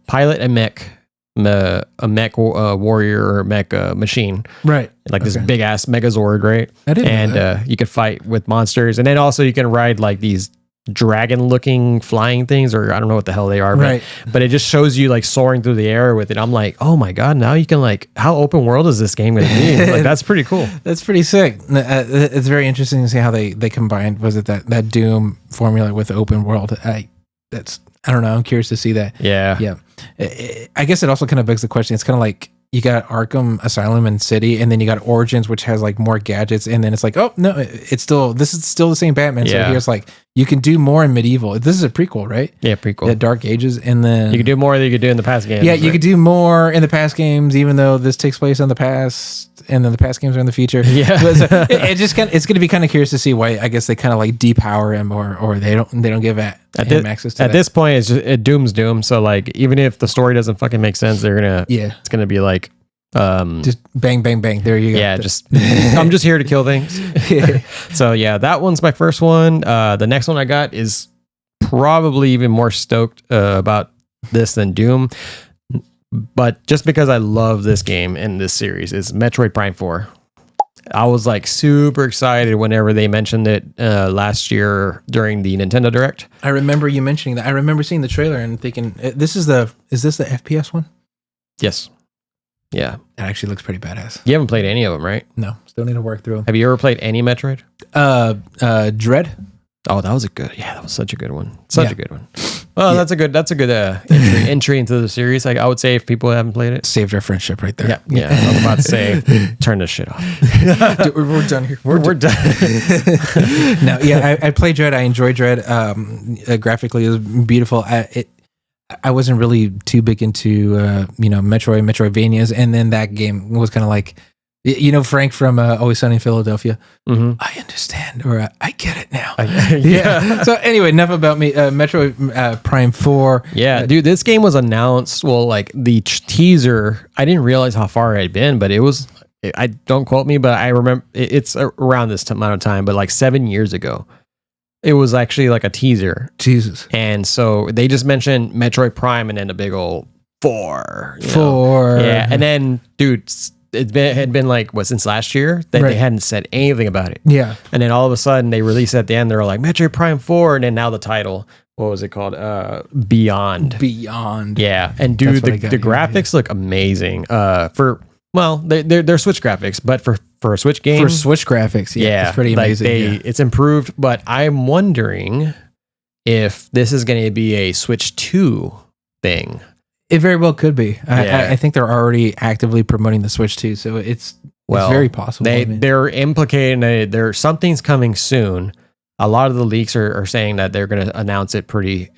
pilot a mech warrior or mech machine,
right?
Like this big ass Megazord, right?
I didn't know that.
You could fight with monsters, and then also you can ride like these dragon-looking flying things, or I don't know what the hell they are,
right?
But it just shows you like soaring through the air with it. I'm like, oh my god! Now you can like, how open world is this game going to be? Like that's pretty cool.
That's pretty sick. It's very interesting to see how they combined. Was it that Doom formula with open world? I don't know. I'm curious to see that.
Yeah.
I guess it also kind of begs the question. It's kind of like you got Arkham Asylum and City, and then you got Origins, which has like more gadgets, and then it's like, oh no, this is still the same Batman. So here's like you can do more in medieval. This is a prequel, right?
Yeah, prequel.
The Dark Ages, and then
you can do more than you could do in the past games.
Yeah, you could do more in the past games, even though this takes place in the past, and then the past games are in the future.
Yeah,
but it's going to be kind of curious to see why. I guess they kind of like depower him, or they don't give him access to
at this point. It's just Doom's Doom. So like, even if the story doesn't fucking make sense, it's gonna be like.
Just bang, bang, bang. There you go.
Yeah, I'm just here to kill things. So yeah, that one's my first one. The next one I got is probably even more stoked about this than Doom, but just because I love this game and this series is Metroid Prime 4. I was like super excited whenever they mentioned it last year during the Nintendo Direct.
I remember you mentioning that. I remember seeing the trailer and thinking, is this the FPS one?
Yes. Yeah.
It actually looks pretty badass.
You haven't played any of them, right?
No, still need to work through them.
Have you ever played any Metroid?
Dread.
Oh, that was such a good one. Such a good one. Well, that's a good entry into the series. I would say if people haven't played it.
Saved our friendship right there.
Yeah. I was about to say, turn this shit off.
Dude, we're done here.
We're done.
No, yeah, I played Dread. I enjoyed Dread. Graphically, it was beautiful. I wasn't really too big into Metroidvanias, and then that game was kind of like, Frank from Always Sunny in Philadelphia.
Mm-hmm.
I understand, or I get it now.
Yeah.
So anyway, enough about me. Metroid Prime 4.
Yeah, dude, this game was announced. Well, like the teaser, I didn't realize how far it had been, but it was I don't quote me, but I remember it's around this amount of time, but like 7 years ago, it was actually like a teaser.
Jesus.
And so they just mentioned Metroid Prime and then a big old 4. Yeah. And then, dude, had been like, since last year that they hadn't said anything about it.
Yeah.
And then all of a sudden they released at the end, they were like Metroid Prime 4. And then now the title, what was it called? Beyond. Yeah. And dude, the graphics look amazing. They're Switch graphics, but for a Switch game.
For Switch graphics, it's pretty amazing.
It's improved, but I'm wondering if this is going to be a Switch 2 thing.
It very well could be. I think they're already actively promoting the Switch 2, so it's very possible.
They're implicating something's coming soon. A lot of the leaks are saying that they're going to announce it pretty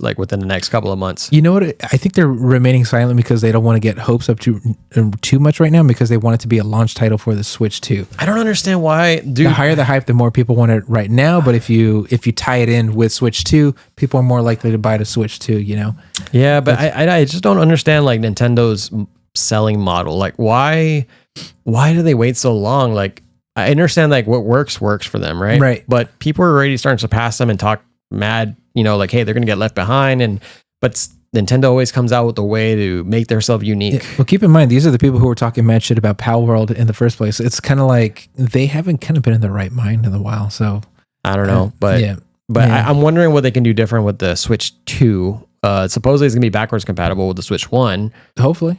like within the next couple of months.
You know what? I think they're remaining silent because they don't want to get hopes up too much right now, because they want it to be a launch title for the Switch 2.
I don't understand why. Dude.
The higher the hype, the more people want it right now. But if you tie it in with Switch 2, people are more likely to buy the Switch 2, you know?
Yeah, but I just don't understand like Nintendo's selling model. Like why do they wait so long? Like, I understand like what works for them, right?
Right.
But people are already starting to pass them and talk mad, like, hey, they're going to get left behind. But Nintendo always comes out with a way to make themselves unique.
Yeah. Well, keep in mind, these are the people who were talking mad shit about Pal World in the first place. It's kind of like they haven't kind of been in the right mind in a while. So
I don't know, I'm wondering what they can do different with the Switch 2. Supposedly it's gonna be backwards compatible with the Switch 1.
Hopefully.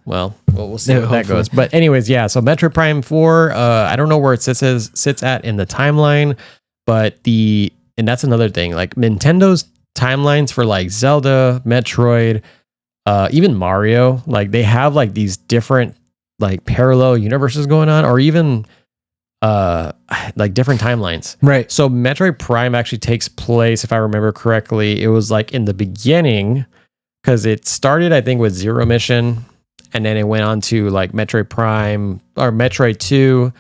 Well, we'll see how that goes. But anyways, so Metroid Prime 4, I don't know where it sits at in the timeline, but and that's another thing. Like Nintendo's timelines for like Zelda, Metroid, even Mario, like they have like these different like parallel universes going on, or even like different timelines.
Right.
So Metroid Prime actually takes place, if I remember correctly, it was like in the beginning, because it started, I think, with Zero Mission, and then it went on to like Metroid Prime or Metroid 2,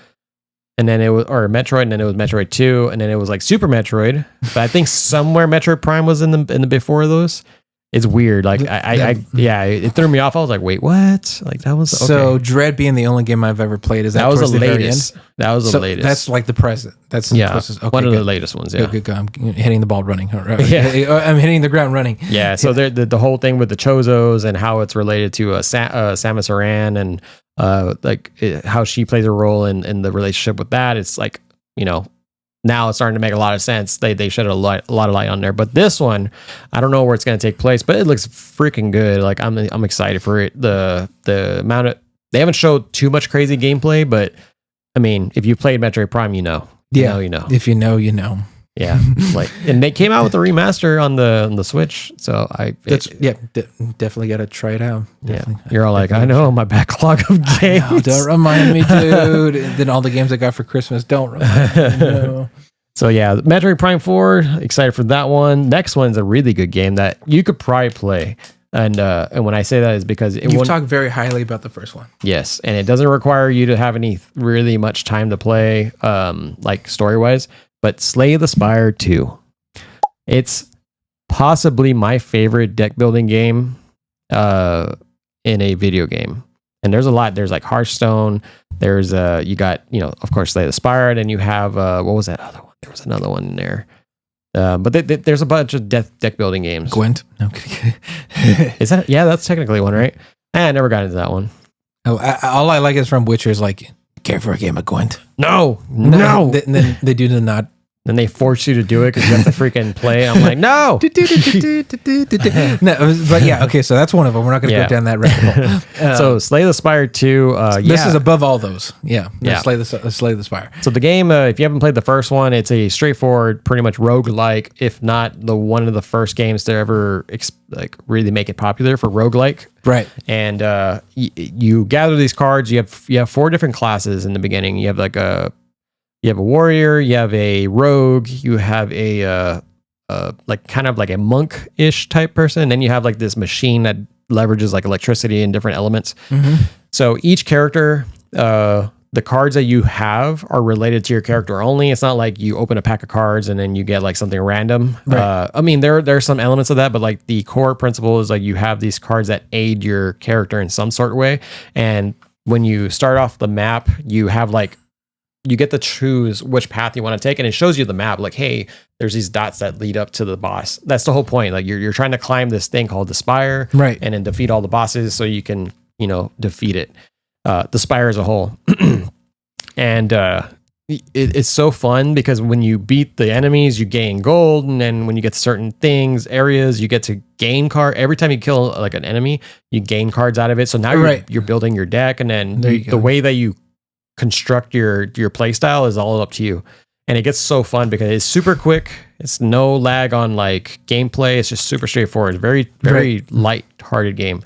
and then it was Metroid, and then it was Metroid 2, and then it was like Super Metroid. But I think somewhere Metroid Prime was in the before of those. It's weird. Like it threw me off. I was like, wait, what? Like that was okay.
So Dread being the only game I've ever played. Is that
was the
latest?
That was the latest.
That's like the present. That's the closest. Okay,
one of the latest ones. Yeah,
good. I'm hitting the ball running. I'm hitting the ground running.
Yeah. So the whole thing with the Chozos and how it's related to Samus Aran and how she plays a role in the relationship with that. It's like, now it's starting to make a lot of sense. They shed a lot of light on there. But this one, I don't know where it's going to take place, but it looks freaking good. Like I'm excited for it. The amount of, they haven't showed too much crazy gameplay, but I mean, if you played Metroid Prime, you know.
If you know, you know.
Yeah, and they came out with a remaster on the Switch, so
definitely got to try it out.
Definitely. Yeah, you're all like, I know my backlog of games.
Know, don't remind me, dude. And then all the games I got for Christmas, don't remind me. No.
So yeah, Metroid Prime 4, excited for that one. Next one's a really good game that you could probably play, and when I say that is because
you've talked very highly about the first one.
Yes, and it doesn't require you to have any really much time to play, like story wise. But Slay the Spire 2. It's possibly my favorite deck building game in a video game. And there's a lot. There's like Hearthstone. There's you got, of course, Slay the Spire. And then you have what was that other one? There was another one in there. But there's a bunch of deck building games.
Gwent? No.
Is that? Yeah, that's technically one, right? I never got into that one.
Oh, all I like is from Witcher's like, care for a game of Gwent?
No.
Then they do not.
Then they force you to do it because you have to freaking play. I'm like, no.
No, but yeah, okay. So that's one of them. We're not going to go down that rabbit hole.
So Slay the Spire 2.
This is above all those. Yeah. Slay the Spire.
So the game, if you haven't played the first one, it's a straightforward, pretty much roguelike, if not one of the first games to ever really make it popular for roguelike.
Right.
And you gather these cards. You have 4 different classes in the beginning. You have you have a warrior, you have a rogue, you have a kind of like a monk-ish type person, and then you have like this machine that leverages like electricity and different elements. Mm-hmm. So each character, the cards that you have are related to your character only. It's not like you open a pack of cards and then you get like something random. Right. I mean, there are some elements of that, but like the core principle is like you have these cards that aid your character in some sort of way, and when you start off the map, you have like you get to choose which path you want to take, and it shows you the map. Like, hey, there's these dots that lead up to the boss. That's the whole point. Like, you're trying to climb this thing called the Spire,
Right.
and then defeat all the bosses so you can, defeat it. The Spire as a whole, and it's so fun because when you beat the enemies, you gain gold, and then when you get to certain things, areas, you get to gain card. Every time you kill like an enemy, you gain cards out of it. So now you're building your deck, and then the way that you construct your play style is all up to you. And it gets so fun because it's super quick. It's no lag on like gameplay. It's just super straightforward. Very light-hearted game.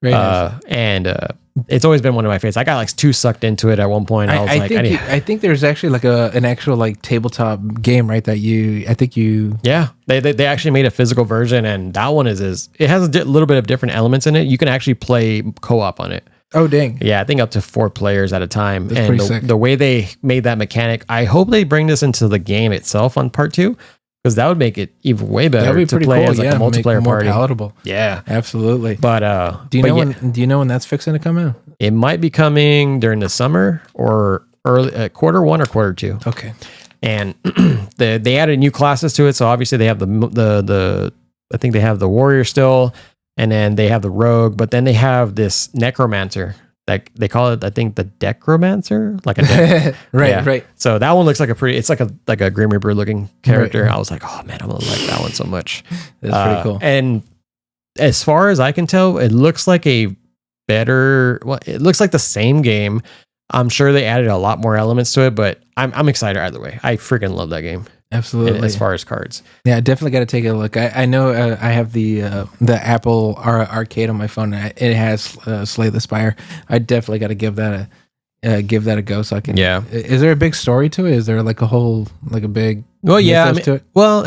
And it's always been one of my favorites. I got like too sucked into it at one point. I
think there's actually like an actual like tabletop game, right?
Yeah, they actually made a physical version, and that one it has a little bit of different elements in it. You can actually play co-op on it.
Oh, dang.
Yeah, I think up to 4 players at a time.
That's
and the way they made that mechanic, I hope they bring this into the game itself on part 2, because that would make it even way better to play as like a multiplayer
more
party.
Palatable.
Yeah,
absolutely.
But
do you know when that's fixing to come out?
It might be coming during the summer or early quarter 1 or quarter 2.
Okay.
And they added new classes to it, so obviously they have the I think they have the warrior still. And then they have the rogue, but then they have this necromancer. Like they call it, I think, the decromancer, like a deck.
Right.
So that one looks like it's like a Grim Reaper looking character. Right. I was like, oh man, I'm gonna like that one so much.
That's pretty cool.
And as far as I can tell, it looks like it looks like the same game. I'm sure they added a lot more elements to it, but I'm excited either way. I freaking love that game.
Absolutely.
As far as cards.
Yeah, definitely got to take a look. I know I have the Apple Arcade on my phone. It has Slay the Spire. I definitely got to give that a go so I can.
Yeah.
Is there a big story to it? Is there like a big
Well, yeah,
to it?
Well,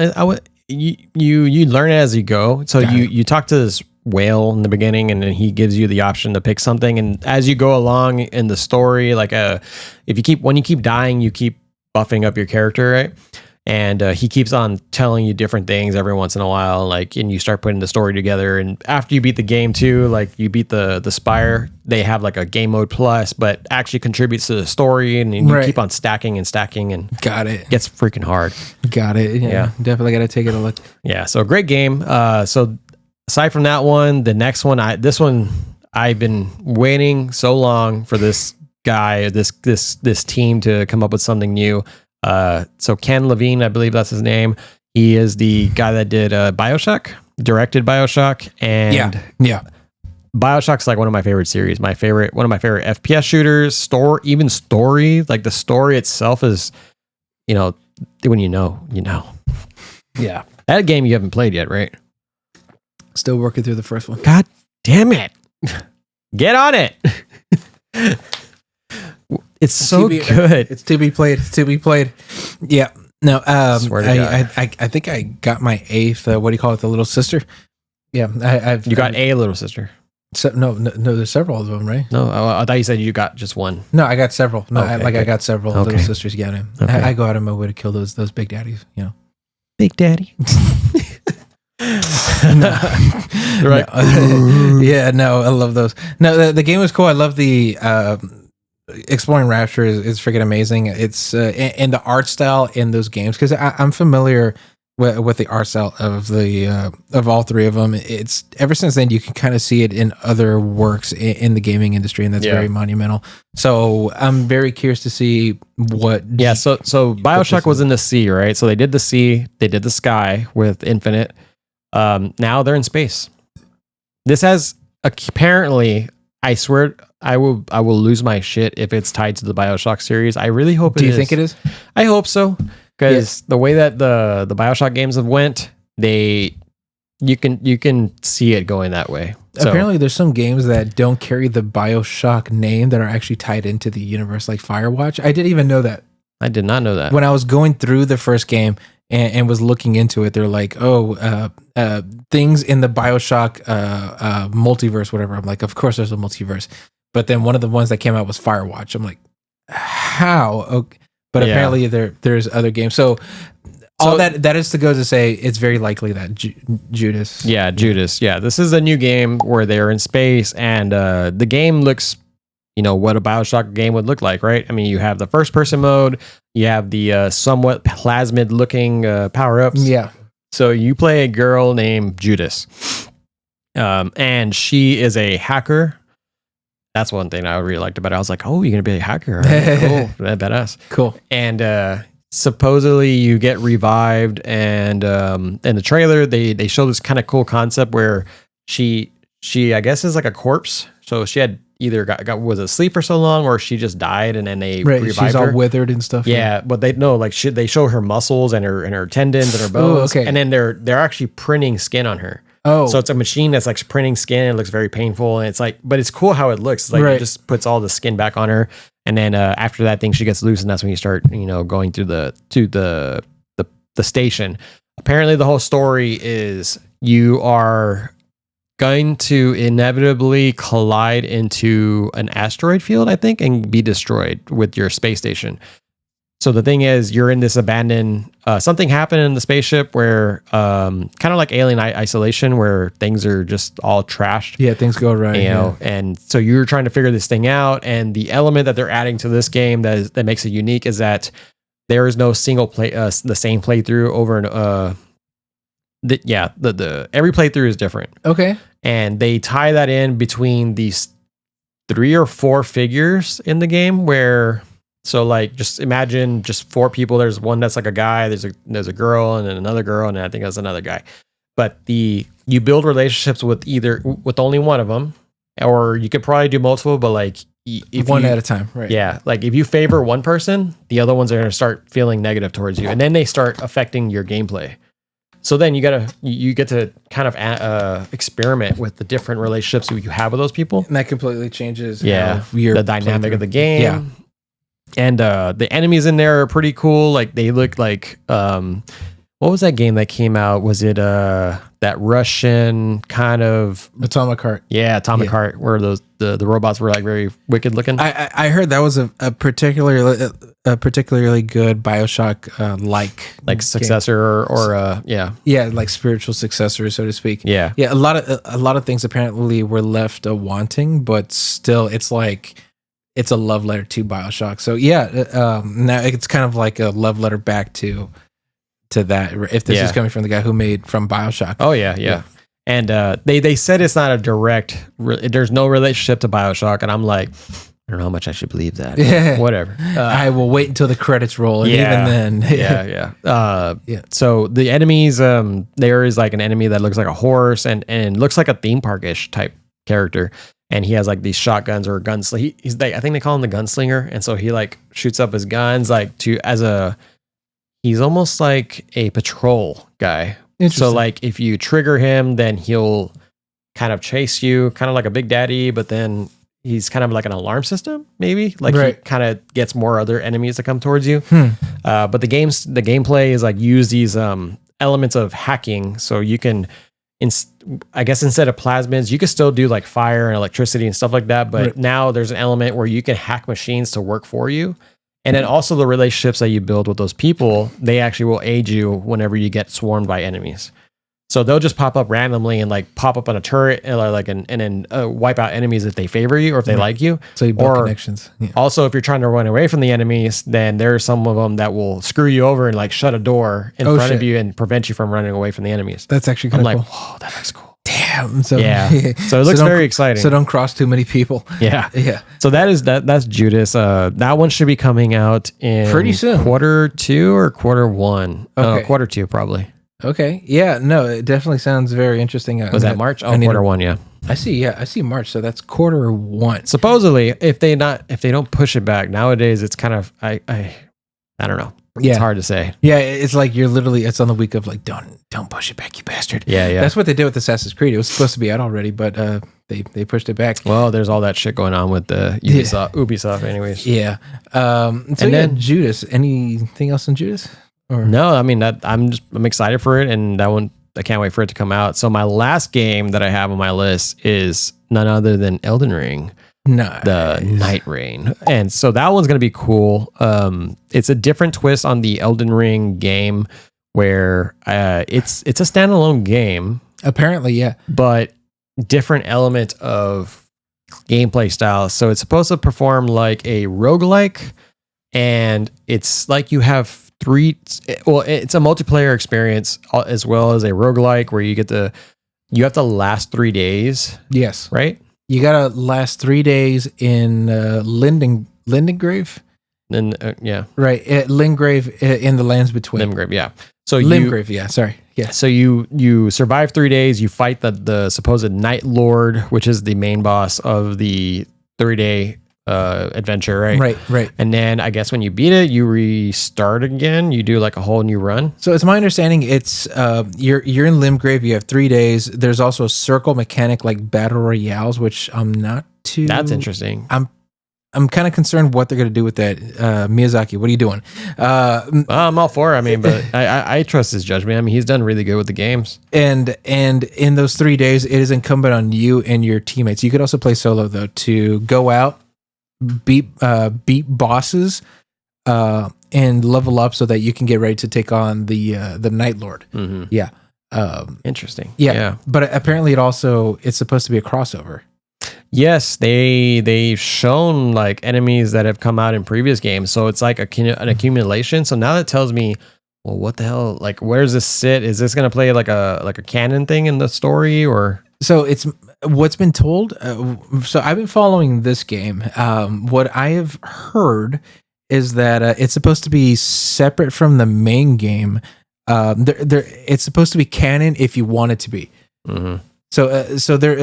you learn it as you go. So you talk to this whale in the beginning, and then he gives you the option to pick something, and as you go along in the story, like when you keep dying, you keep buffing up your character, right? And he keeps on telling you different things every once in a while, like, and you start putting the story together. And after you beat the game too, like you beat the Spire, they have like a game mode plus, but actually contributes to the story, and you keep on stacking, and
got it.
Gets freaking hard.
Got it. Yeah. Definitely got to take it a look.
Yeah. So great game. So aside from that one, the next one, I've been waiting so long for this guy, this team to come up with something new. So Ken Levine, I believe that's his name. He is the guy that did BioShock, directed BioShock, and
yeah.
BioShock's like one of my favorite series. One of my favorite FPS shooters. Story, like the story itself is, when you know. Yeah, that game you haven't played yet, right?
Still working through the first one.
God damn it! Get on it. It's so good.
It's to be played. Yeah. No. I think I got my 8th. What do you call it? The little sister. Yeah.
You got a little sister.
So, no. There's several of them, right?
No. I thought you said you got just one.
No, I got several. No,
okay,
I got several little sisters. Yeah.
Okay.
I go out of my way to kill those big daddies.
Big daddy.
Right. No. Yeah. No, I love those. No, the game was cool. I love the. Exploring Rapture is freaking amazing. It's and the art style in those games, because I'm familiar with the art style of all 3 of them. It's ever since then you can kind of see it in other works in the gaming industry, and that's very monumental. So I'm very curious to see what.
Yeah. So BioShock was in the sea, right? So they did the sea, they did the sky with Infinite. Now they're in space. This has apparently. I swear I will lose my shit if it's tied to the BioShock series. I really hope it is.
Do you think it is?
I hope so. Because the way that the BioShock games have went, you can see it going that way. So,
apparently there's some games that don't carry the BioShock name that are actually tied into the universe, like Firewatch. I didn't even know that.
I did not know that.
When I was going through the first game and was looking into it, they're like, things in the BioShock multiverse, whatever. I'm like, of course there's a multiverse. But then one of the ones that came out was Firewatch. I'm like, how? Okay. But apparently there's other games. So all that is to go to say it's very likely that Judas.
Yeah, Judas. Yeah, this is a new game where they're in space, and the game looks what a BioShock game would look like, right? I mean, you have the first person mode, you have the somewhat plasmid looking power ups.
Yeah.
So you play a girl named Judas, and she is a hacker. That's one thing I really liked about it. I was like, oh, you're gonna be a hacker? Right? Cool, badass,
Cool.
And supposedly you get revived, and in the trailer they show this kind of cool concept where she I guess is like a corpse. So she had either was asleep for so long, or she just died, and then they revived
she's
her.
all withered and stuff.
Yeah, but they know like they show her muscles and her tendons and her bones.
okay.
And then they're actually printing skin on her.
Oh,
So it's a machine that's like printing skin. It looks very painful, and it's like, but it's cool how it looks. It's like it just puts all the skin back on her, and then after that thing, she gets loose, and that's when you start, going through the station. Apparently, the whole story is you are going to inevitably collide into an asteroid field, I think, and be destroyed with your space station. So the thing is, you're in this abandoned, something happened in the spaceship where, kind of like Alien Isolation, where things are just all trashed.
Yeah, things go right.
And so you're trying to figure this thing out. And the element that they're adding to this game that makes it unique is that there is no single play, the same playthrough over and, every playthrough is different.
Okay.
And they tie that in between these 3 or 4 figures in the game where, so like, just imagine just 4 people. There's one that's like a guy, there's a girl, and then another girl, and then I think there's another guy. But you build relationships with only one of them, or you could probably do multiple, but like if
one at a time, right?
Yeah, like if you favor one person, the other ones are going to start feeling negative towards you, and then they start affecting your gameplay. So then you get to kind of experiment with the different relationships that you have with those people.
And that completely changes
the dynamic of the game. Yeah. And the enemies in there are pretty cool. Like they look like what was that game that came out? Was it that Russian kind of
Atomic Heart?
Yeah, Atomic Heart, where those the robots were like very wicked looking.
I heard that was a particularly good BioShock like
successor or
like spiritual successor, so to speak.
Yeah.
A lot of things apparently were left wanting, but still it's like it's a love letter to BioShock. So now it's kind of like a love letter back to that, if this is coming from the guy who made from BioShock.
Oh yeah. And they said it's not a direct there's no relationship to BioShock, and I'm like, I don't know how much I should believe that. Whatever.
I will wait until the credits roll, and even then.
So the enemies, there is like an enemy that looks like a horse and looks like a theme park-ish type character. And he has like these shotguns or guns. I think they call him the gunslinger. And so he like shoots up his guns he's almost like a patrol guy. So like if you trigger him, then he'll kind of chase you, kind of like a Big Daddy, but then he's kind of like an alarm system, maybe. Like he kind of gets more other enemies to come towards you. But the gameplay is like use these elements of hacking, so you can, I guess instead of plasmids, you can still do like fire and electricity and stuff like that. But now there's an element where you can hack machines to work for you. And then also the relationships that you build with those people, they actually will aid you whenever you get swarmed by enemies. So they'll just pop up randomly and like pop up on a turret and then wipe out enemies if they favor you or if they like you.
So you build connections. Yeah.
Also, if you're trying to run away from the enemies, then there's some of them that will screw you over and like shut a door in front of you and prevent you from running away from the enemies.
That's actually kind of cool.
Whoa, that looks cool.
Damn. So
so it looks very exciting.
So don't cross too many people.
Yeah. So that's Judas. That one should be coming out in
pretty soon.
Q2 or Q1.
Okay.
Q2 probably.
Okay. Yeah. No, it definitely sounds very interesting.
Was that March? Oh, Q1. Yeah.
I see March. So that's Q1.
Supposedly, if they don't push it back nowadays, it's kind of I don't know. It's hard to say.
Yeah, it's like it's on the week of like don't push it back, you bastard.
Yeah.
That's what they did with Assassin's Creed. It was supposed to be out already, but they pushed it back.
Well, there's all that shit going on with the Ubisoft anyways.
Yeah. So then Judas. Anything else in Judas? Or?
No, I mean I'm excited for it, and that one I can't wait for it to come out. So my last game that I have on my list is none other than Elden Ring.
Nice.
The Nightreign. And so that one's going to be cool. It's a different twist on the Elden Ring game where it's a standalone game.
Apparently, yeah.
But different element of gameplay style. So it's supposed to perform like a roguelike, and it's like you have it's a multiplayer experience as well as a roguelike where you have to last 3 days,
Yes.
right?
You gotta last 3 days in Lindengrave,
And yeah,
right? At Lindengrave in the lands between.
Limgrave, yeah. So
Lindengrave, yeah. Sorry, yeah.
So you survive 3 days. You fight the supposed Night Lord, which is the main boss of the 3-day adventure, right?
Right.
And then I guess when you beat it, you restart again. You do like a whole new run.
So it's my understanding it's you're in Limgrave. You have 3 days. There's also a circle mechanic like battle royales, which I'm not too.
That's interesting.
I'm kind of concerned what they're going to do with that. Miyazaki, what are you doing?
I'm all for it. I mean, but I trust his judgment. I mean, he's done really good with the games.
And in those 3 days, it is incumbent on you and your teammates. You could also play solo though to go out, beat bosses, and level up so that you can get ready to take on the Night Lord.
Mm-hmm.
Yeah.
Interesting.
Yeah. But apparently it's supposed to be a crossover.
Yes, they've shown like enemies that have come out in previous games, so it's like an accumulation. So now that tells me, well, what the hell? Like, where does this sit? Is this going to play like a canon thing in the story, or?
So it's what's been told. So I've been following this game. What I have heard is that it's supposed to be separate from the main game. It's supposed to be canon if you want it to be.
Mm-hmm.
So there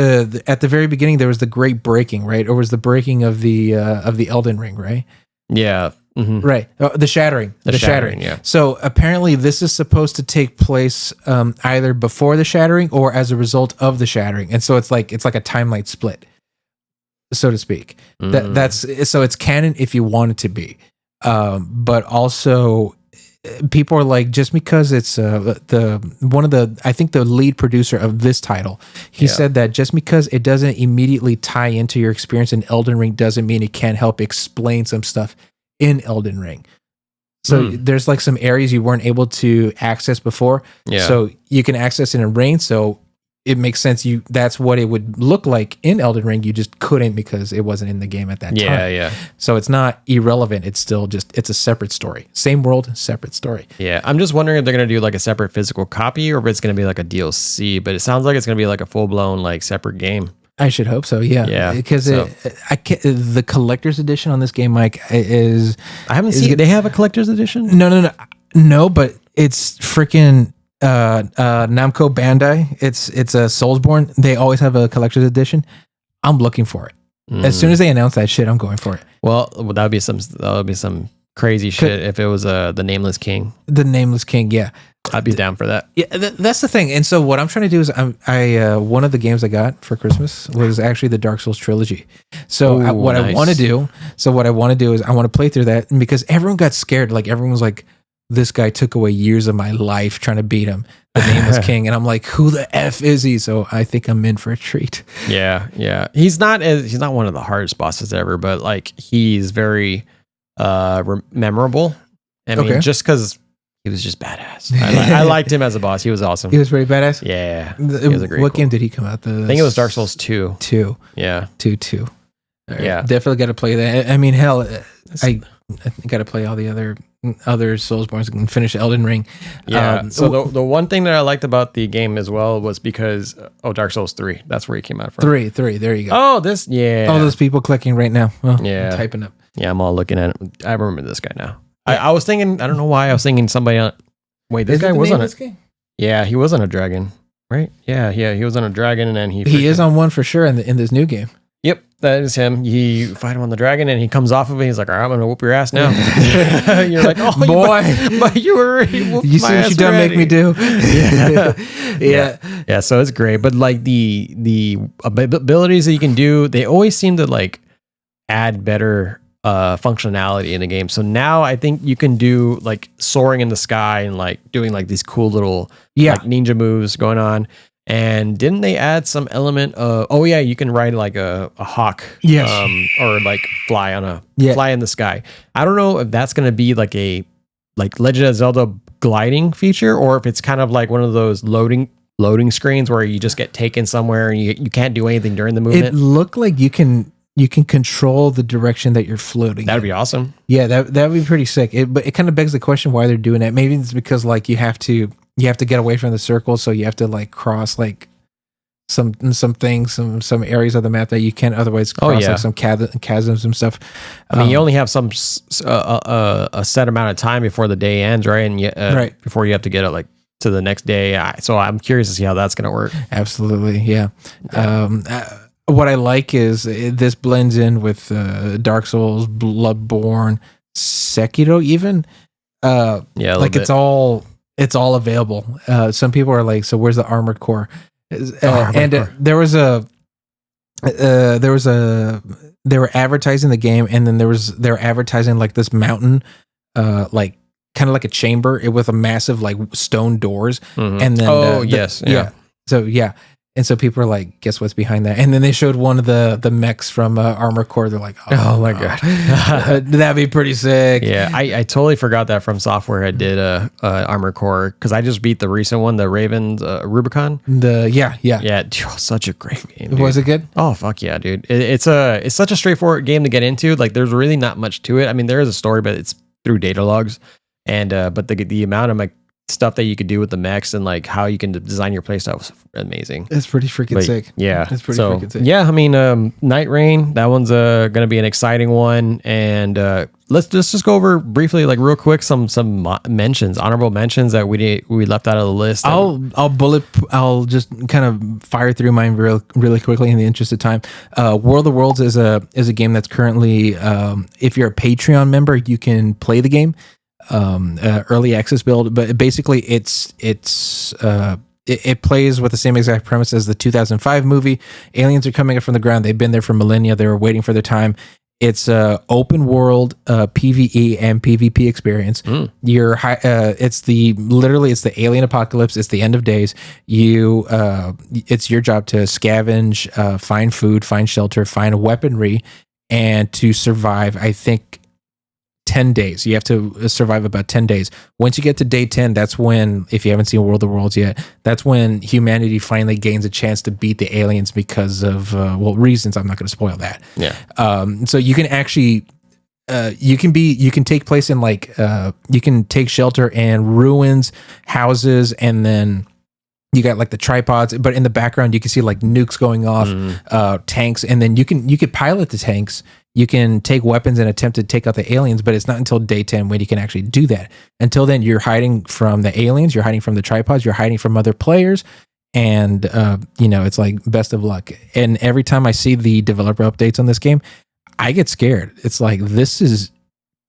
at the very beginning there was the great breaking, right? Or was the breaking of the Elden Ring, right?
Yeah. Mm-hmm.
Right. The shattering. The shattering.
Yeah.
So apparently this is supposed to take place either before the shattering or as a result of the shattering. And so it's like a timeline split, so to speak.
Mm-hmm.
That's so it's canon if you want it to be. But also people are like, just because it's I think the lead producer of this title, he said that just because it doesn't immediately tie into your experience in Elden Ring doesn't mean it can't help explain some stuff in Elden Ring. So there's like some areas you weren't able to access before.
Yeah.
So you can access it in Ring. So it makes sense. That's what it would look like in Elden Ring. You just couldn't because it wasn't in the game at that time.
Yeah.
So it's not irrelevant. It's still it's a separate story. Same world, separate story.
Yeah. I'm just wondering if they're going to do like a separate physical copy or if it's going to be like a DLC, but it sounds like it's going to be like a full blown like separate game.
I should hope so. Yeah. Because the collector's edition on this game, Mike, is.
I haven't seen. They have a collector's edition?
No, but it's freaking Namco Bandai. It's a Soulsborne. They always have a collector's edition. I'm looking for it. As soon as they announce that shit, I'm going for it.
Well, that would be some crazy shit if it was the Nameless King.
The Nameless King, yeah.
I'd be down for that.
Yeah, that's the thing. And so what I'm trying to do is I one of the games I got for Christmas was actually the Dark Souls trilogy. So what I want to do is I want to play through that, and because everyone got scared. Like everyone was like, this guy took away years of my life trying to beat him, the Nameless King. And I'm like, who the F is he? So I think I'm in for a treat.
Yeah. He's not one of the hardest bosses ever, but like he's very memorable. I mean, just because he was just badass. I liked him as a boss. He was awesome.
He was pretty badass.
Yeah.
What game did he come out?
I think it was Dark Souls 2.
2.
Yeah.
2. Right.
Yeah.
Definitely got to play that. I mean, hell, I got to play all the other Soulsborns and finish Elden Ring.
Yeah. So the one thing that I liked about the game as well was because Dark Souls 3. That's where he came out from.
3. There you go.
Oh, this. Yeah.
All those people clicking right now. Well,
yeah.
I'm typing up.
Yeah, I'm all looking at it. I remember this guy now. I was thinking. I don't know why I was thinking somebody on. Wait, this guy was on it. Yeah, he was on a dragon, right? Yeah, he was on a dragon, and then
he is on one for sure in this new game.
Yep, that is him. You fight him on the dragon, and he comes off of it. He's like, "All right, I'm gonna whoop your ass now." You're like, "Oh boy, but you already whooped
you see what you done make me do."
Yeah. So it's great, but like the abilities that you can do, they always seem to like add better functionality in the game. So now I think you can do like soaring in the sky and like doing like these cool little like ninja moves going on. And didn't they add some element of you can ride like a hawk, or like fly in the sky. I don't know if that's gonna be like a Legend of Zelda gliding feature or if it's kind of like one of those loading loading screens where you just get taken somewhere and you can't do anything during the
It
movement?
looked like you can control the direction that you're floating.
That'd be awesome.
Yeah, that would be pretty sick. But it kind of begs the question why they're doing that. Maybe it's because like you have to get away from the circle, so you have to like cross like some things, some areas of the map that you can't otherwise cross, like some chasms and stuff.
I mean, you only have some a set amount of time before the day ends, right? And
right
before you have to get it like to the next day. So I'm curious to see how that's going to work.
Absolutely, yeah. What I like is this blends in with Dark Souls, Bloodborne, Sekiro, even. Like it's all available. Some people are like, so where's the Armored Core? They were advertising the game, and then they were advertising like this mountain, like kind of like a chamber with a massive like stone doors, and then and so people are like, guess what's behind that? And then they showed one of the mechs from Armored Core. They're like, oh my god, that'd be pretty sick.
Yeah, I totally forgot that From Software had did Armored Core, because I just beat the recent one, the Raven's Rubicon.
Dude,
such a great game. Dude.
Was it good?
Oh fuck yeah, dude! It's such a straightforward game to get into. Like, there's really not much to it. I mean, there is a story, but it's through data logs, and but the amount of like stuff that you could do with the mechs and like how you can design your playstyle was amazing.
It's pretty freaking sick.
Yeah,
it's pretty freaking sick.
Yeah, I mean, Nightreign, that one's gonna be an exciting one, and let's just go over briefly, like real quick, some mentions, honorable mentions that we left out of the list.
I'll just kind of fire through mine really quickly in the interest of time. World of Worlds is a game that's currently, if you're a Patreon member, you can play the game. Early access build, but basically it plays with the same exact premise as the 2005 movie. Aliens are coming up from the ground. They've been there for millennia. They were waiting for their time. It's a open world PvE and PvP experience. It's the alien apocalypse. It's the end of days. It's your job to scavenge, find food, find shelter, find weaponry, and to survive. I think 10 days. You have to survive about 10 days. Once you get to day 10, that's when, if you haven't seen World of Worlds yet, that's when humanity finally gains a chance to beat the aliens because of, reasons. I'm not going to spoil that.
Yeah.
So you can actually, you can take place in like, you can take shelter in ruins, houses, and then you got like the tripods, but in the background you can see like nukes going off, tanks, and then you could pilot the tanks. You can take weapons and attempt to take out the aliens, but it's not until day 10 when you can actually do that. Until then, you're hiding from the aliens, you're hiding from the tripods, you're hiding from other players, and it's like best of luck. And every time I see the developer updates on this game, I get scared. It's like, this is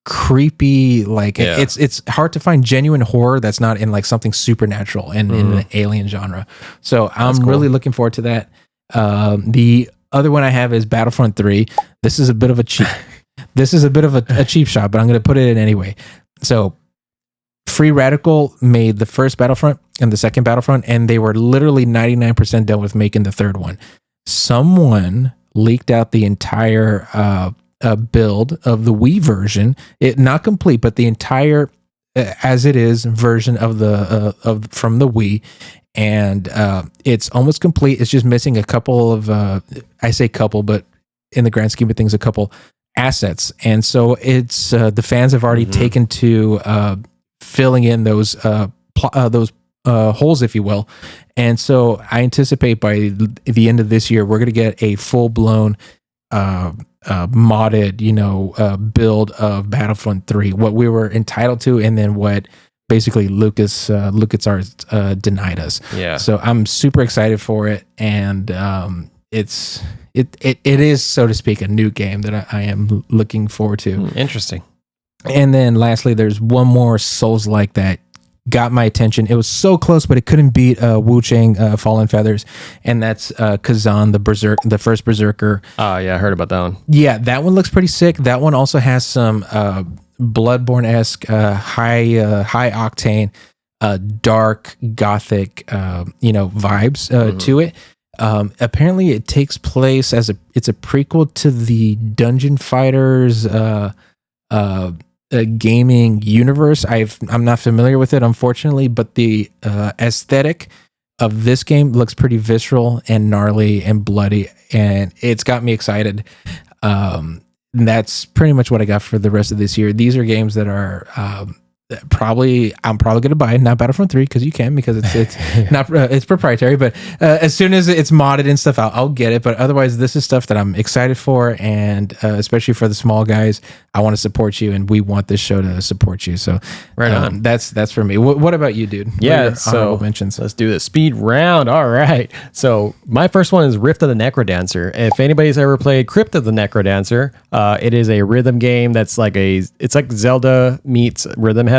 creepy. Like it's hard to find genuine horror that's not in like something supernatural and in an alien genre. So I'm really looking forward to that. The other one I have is Battlefront 3. This is a bit of a cheap. This is a bit of a cheap shot, but I'm going to put it in anyway. So, Free Radical made the first Battlefront and the second Battlefront, and they were literally 99% done with making the third one. Someone leaked out the entire build of the Wii version. It not complete, but the entire as it is version of the from the Wii. And it's almost complete. It's just missing a couple of, I say couple, but in the grand scheme of things, a couple assets. And so it's the fans have already taken to filling in those holes, if you will. And so I anticipate by the end of this year, we're going to get a full blown modded, build of Battlefront 3, what we were entitled to, and then what basically LucasArts denied us.
Yeah.
So I'm super excited for it, and it is, so to speak, a new game that I am looking forward to.
Interesting.
And then lastly, there's one more Souls-like that got my attention. It was so close, but it couldn't beat Wu Chang Fallen Feathers, and that's Kazan, the first Berserker.
Oh yeah, I heard about that one.
Yeah, that one looks pretty sick. That one also has some Bloodborne-esque, high octane, dark gothic, vibes to it. Apparently, it takes place it's a prequel to the Dungeon Fighters gaming universe. I'm not familiar with it, unfortunately, but the aesthetic of this game looks pretty visceral and gnarly and bloody, and it's got me excited. And that's pretty much what I got for the rest of this year. These are games that are I'm probably going to buy, not Battlefront 3 because you can, because it's not it's proprietary, but as soon as it's modded and stuff, I'll get it. But otherwise, this is stuff that I'm excited for, and especially for the small guys, I want to support you, and we want this show to support you. So
right on.
That's for me. What about you, dude?
Yeah, so
mentions.
Let's do the speed round. All right. So my first one is Rift of the Necrodancer. If anybody's ever played Crypt of the Necrodancer, it is a rhythm game that's it's like Zelda meets Rhythm Heaven.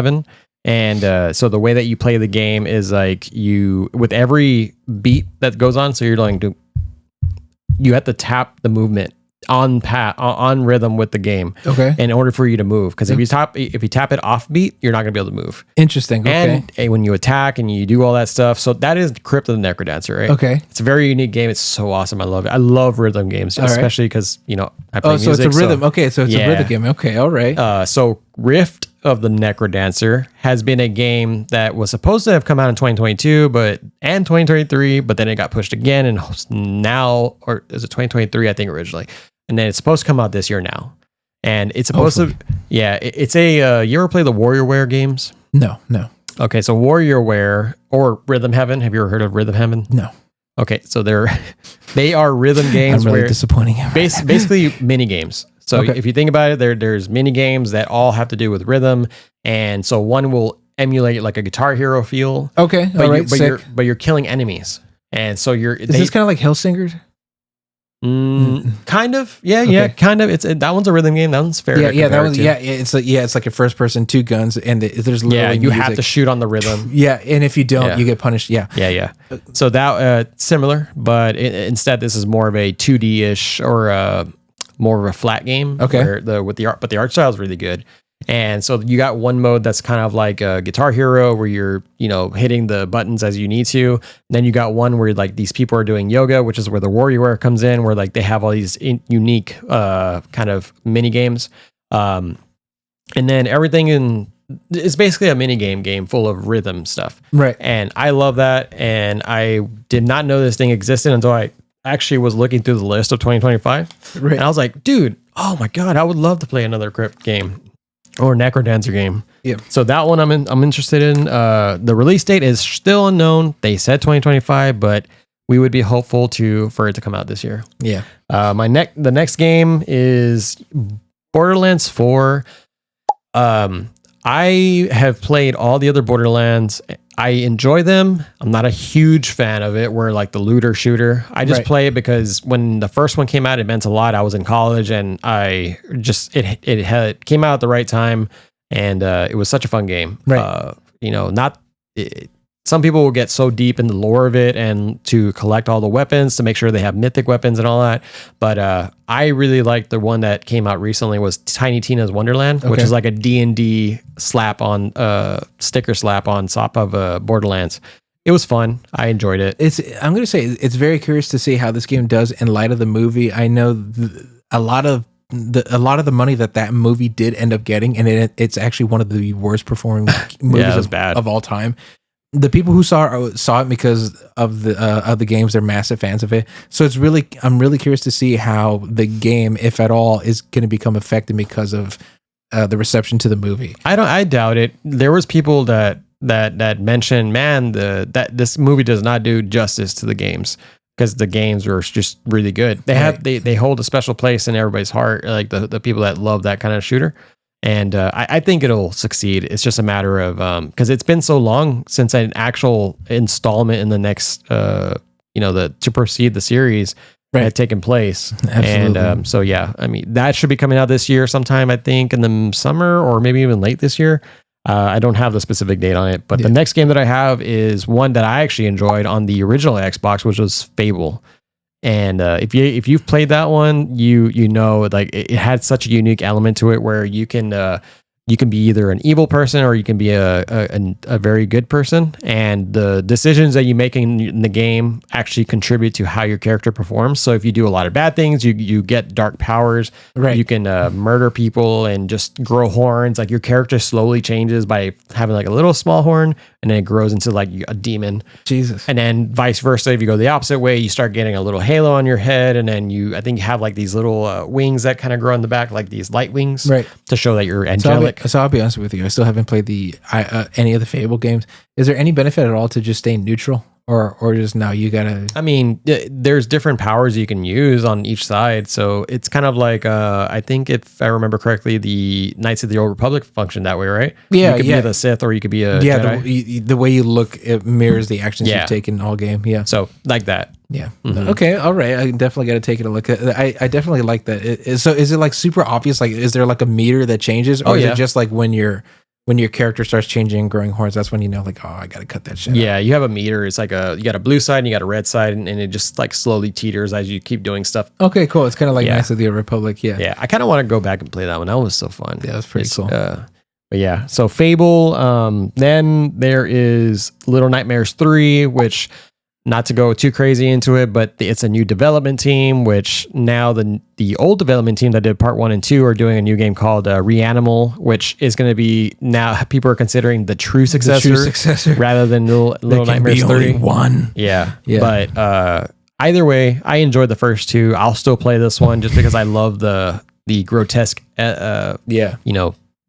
And so the way that you play the game is like with every beat that goes on, so you have to tap the movement on rhythm with the game.
Okay.
In order for you to move, because if you tap it off beat, you're not gonna be able to move.
Interesting. Okay.
And when you attack and you do all that stuff, so that is Crypt of the Necrodancer, right?
Okay.
It's a very unique game. It's so awesome. I love it. I love rhythm games, especially because I play music.
So it's a rhythm. Okay, so it's a rhythm game. Okay, all right.
So Rift of the Necrodancer has been a game that was supposed to have come out in 2022 and 2023, but then it got pushed again, and now, or is it 2023 I think originally, and then it's supposed to come out this year now, and it's supposed to it's a you ever play the WarriorWare games?
No.
Okay, so WarriorWare or Rhythm Heaven, have you ever heard of Rhythm Heaven?
No.
Okay, so they are rhythm games.
I'm really disappointing.
Basically mini games. So if you think about it, there's mini games that all have to do with rhythm, and so one will emulate like a Guitar Hero feel.
Okay,
but you're killing enemies, and so
Is this kind of like Hellsingers?
Kind of, yeah, kind of. That one's a rhythm game. That one's fair.
That was it's like a first person, two guns, and there's literally
you have to shoot on the rhythm.
Yeah, and if you don't, you get punished.
Yeah. So that similar, but instead this is more of a 2D ish or more of a flat game.
Okay.
Where the art style is really good. And so you got one mode that's kind of like a Guitar Hero where you're, hitting the buttons as you need to. And then you got one where like these people are doing yoga, which is where the WarriorWare comes in, where like they have all these unique kind of mini games. And then everything it's basically a mini game full of rhythm stuff.
Right.
And I love that. And I did not know this thing existed until I actually was looking through the list of 2025. Right. And I was like, dude, oh my God, I would love to play another Crypt game. Or Necrodancer game. Yeah. So that one I'm interested in. The release date is still unknown. They said 2025, but we would be hopeful for it to come out this year.
Yeah.
The next game is Borderlands 4. I have played all the other Borderlands. I enjoy them. I'm not a huge fan of it. We're like the looter shooter. I just play it because when the first one came out, it meant a lot. I was in college, and it came out at the right time, and it was such a fun game. Right. Some people will get so deep in the lore of it and to collect all the weapons to make sure they have mythic weapons and all that. But I really like the one that came out recently was Tiny Tina's Wonderland, which is like a D&D sticker slap on top of Borderlands. It was fun. I enjoyed it.
I'm going to say it's very curious to see how this game does in light of the movie. I know a lot of the money that movie did end up getting, and it's actually one of the worst performing movies of all time. The people who saw it because of the games, they're massive fans of it. So I'm really curious to see how the game, if at all, is going to become affected because of the reception to the movie.
I doubt it. There was people that mentioned, man, that this movie does not do justice to the games because the games were just really good. They hold a special place in everybody's heart, like the people that love that kind of shooter. And I think it'll succeed. It's just a matter of because it's been so long since an actual installment in the next to proceed the series had taken place. Absolutely. And so I mean that should be coming out this year sometime, I think in the summer or maybe even late this year. I don't have the specific date on it, but the next game that I have is one that I actually enjoyed on the original Xbox, which was Fable. And if you've played that one, you know like it had such a unique element to it where you can be either an evil person or you can be a very good person, and the decisions that you make in the game actually contribute to how your character performs. So if you do a lot of bad things, you get dark powers. Right. You can murder people and just grow horns. Like your character slowly changes by having like a little small horn, and then it grows into like a demon.
Jesus.
And then vice versa, if you go the opposite way, you start getting a little halo on your head, and then I think you have like these little wings that kind of grow in the back, like these light wings,
Right,
to show that you're angelic.
So I'll be honest with you. I still haven't played any of the Fable games. Is there any benefit at all to just staying neutral, or just now you gotta?
I mean, there's different powers you can use on each side, so it's kind of like I think if I remember correctly, the Knights of the Old Republic function that way, right?
Yeah,
you could be the Sith, or you could be a Jedi.
The way you look, it mirrors the actions you've taken all game. Yeah,
so like that.
Yeah. Mm-hmm. Okay. All right. I definitely got to take it a look. I definitely like that. So is it like super obvious? Like, is there like a meter that changes, or is it just like when your character starts changing and growing horns, that's when you know, like, oh, I got to cut that shit.
Yeah, you have a meter. It's like you got a blue side and you got a red side, and it just like slowly teeters as you keep doing stuff.
Okay, cool. It's kind of like Knights of the Old Republic. Yeah.
Yeah. I kind of want to go back and play that one. That was so fun.
Yeah, that's pretty cool.
But yeah, so Fable. Then there is Little Nightmares 3, which, not to go too crazy into it, but it's a new development team, which now the old development team that did part 1 and 2 are doing a new game called Reanimal, which is going to be, now people are considering the true successor, rather than Little Nightmares 3.
One.
Yeah. But either way, I enjoyed the first two. I'll still play this one just because I love the grotesque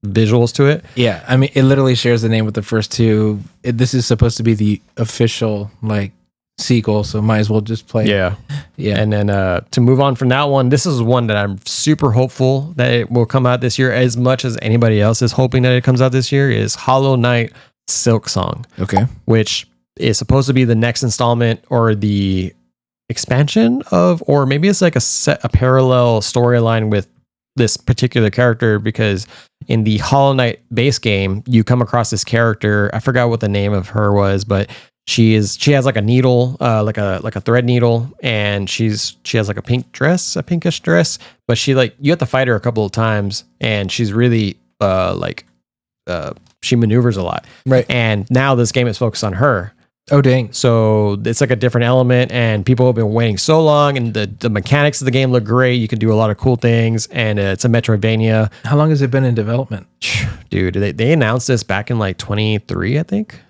visuals to it.
Yeah, I mean, it literally shares the name with the first two. This is supposed to be the official like sequel, so might as well just play.
Yeah. And then to move on from that one, this is one that I'm super hopeful that it will come out this year, as much as anybody else is hoping that it comes out this year, is Hollow Knight Silksong.
Okay.
Which is supposed to be the next installment, or the expansion of, or maybe it's like a parallel storyline with this particular character, because in the Hollow Knight base game, you come across this character. I forgot what the name of her was, but she has like a needle, like a thread needle, and she has like a pinkish dress, but you have to fight her a couple of times, and she's really she maneuvers a lot.
Right.
And now this game is focused on her.
Oh dang.
So it's like a different element, and people have been waiting so long, and the mechanics of the game look great. You can do a lot of cool things, and it's a Metroidvania.
How long has it been in development?
Dude, they announced this back in like 23, I think.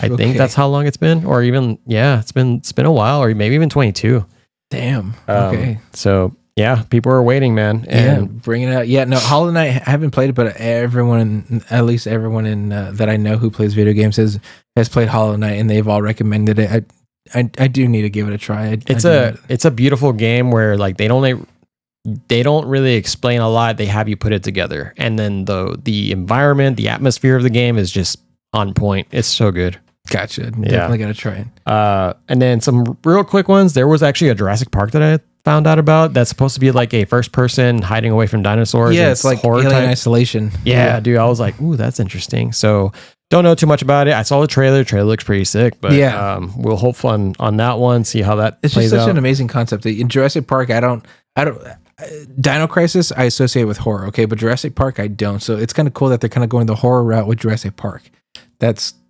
I think that's how long it's been, or even it's been a while, or maybe even 22.
Damn. Okay.
So yeah, people are waiting, man. And
bring it out. Yeah, no, Hollow Knight, I haven't played it, but at least everyone in that I know who plays video games has played Hollow Knight, and they've all recommended it. I do need to give it a try.
It's a beautiful game where like they don't really explain a lot. They have you put it together, and then the environment, the atmosphere of the game is just on point. It's so good.
Gotcha. Definitely got to try it.
And then some real quick ones. There was actually a Jurassic Park that I found out about that's supposed to be like a first person hiding away from dinosaurs.
Yeah, it's like
horror
Alien
type.
Isolation.
Yeah, dude. I was like, ooh, that's interesting. So don't know too much about it. I saw the trailer. Trailer looks pretty sick, but we'll hope fun on that one. See how that
it's
plays
just such
out.
an amazing concept. In Jurassic Park, I don't Dino Crisis I associate with horror, okay, but Jurassic Park I don't. So it's kind of cool that they're kind of going the horror route with Jurassic Park.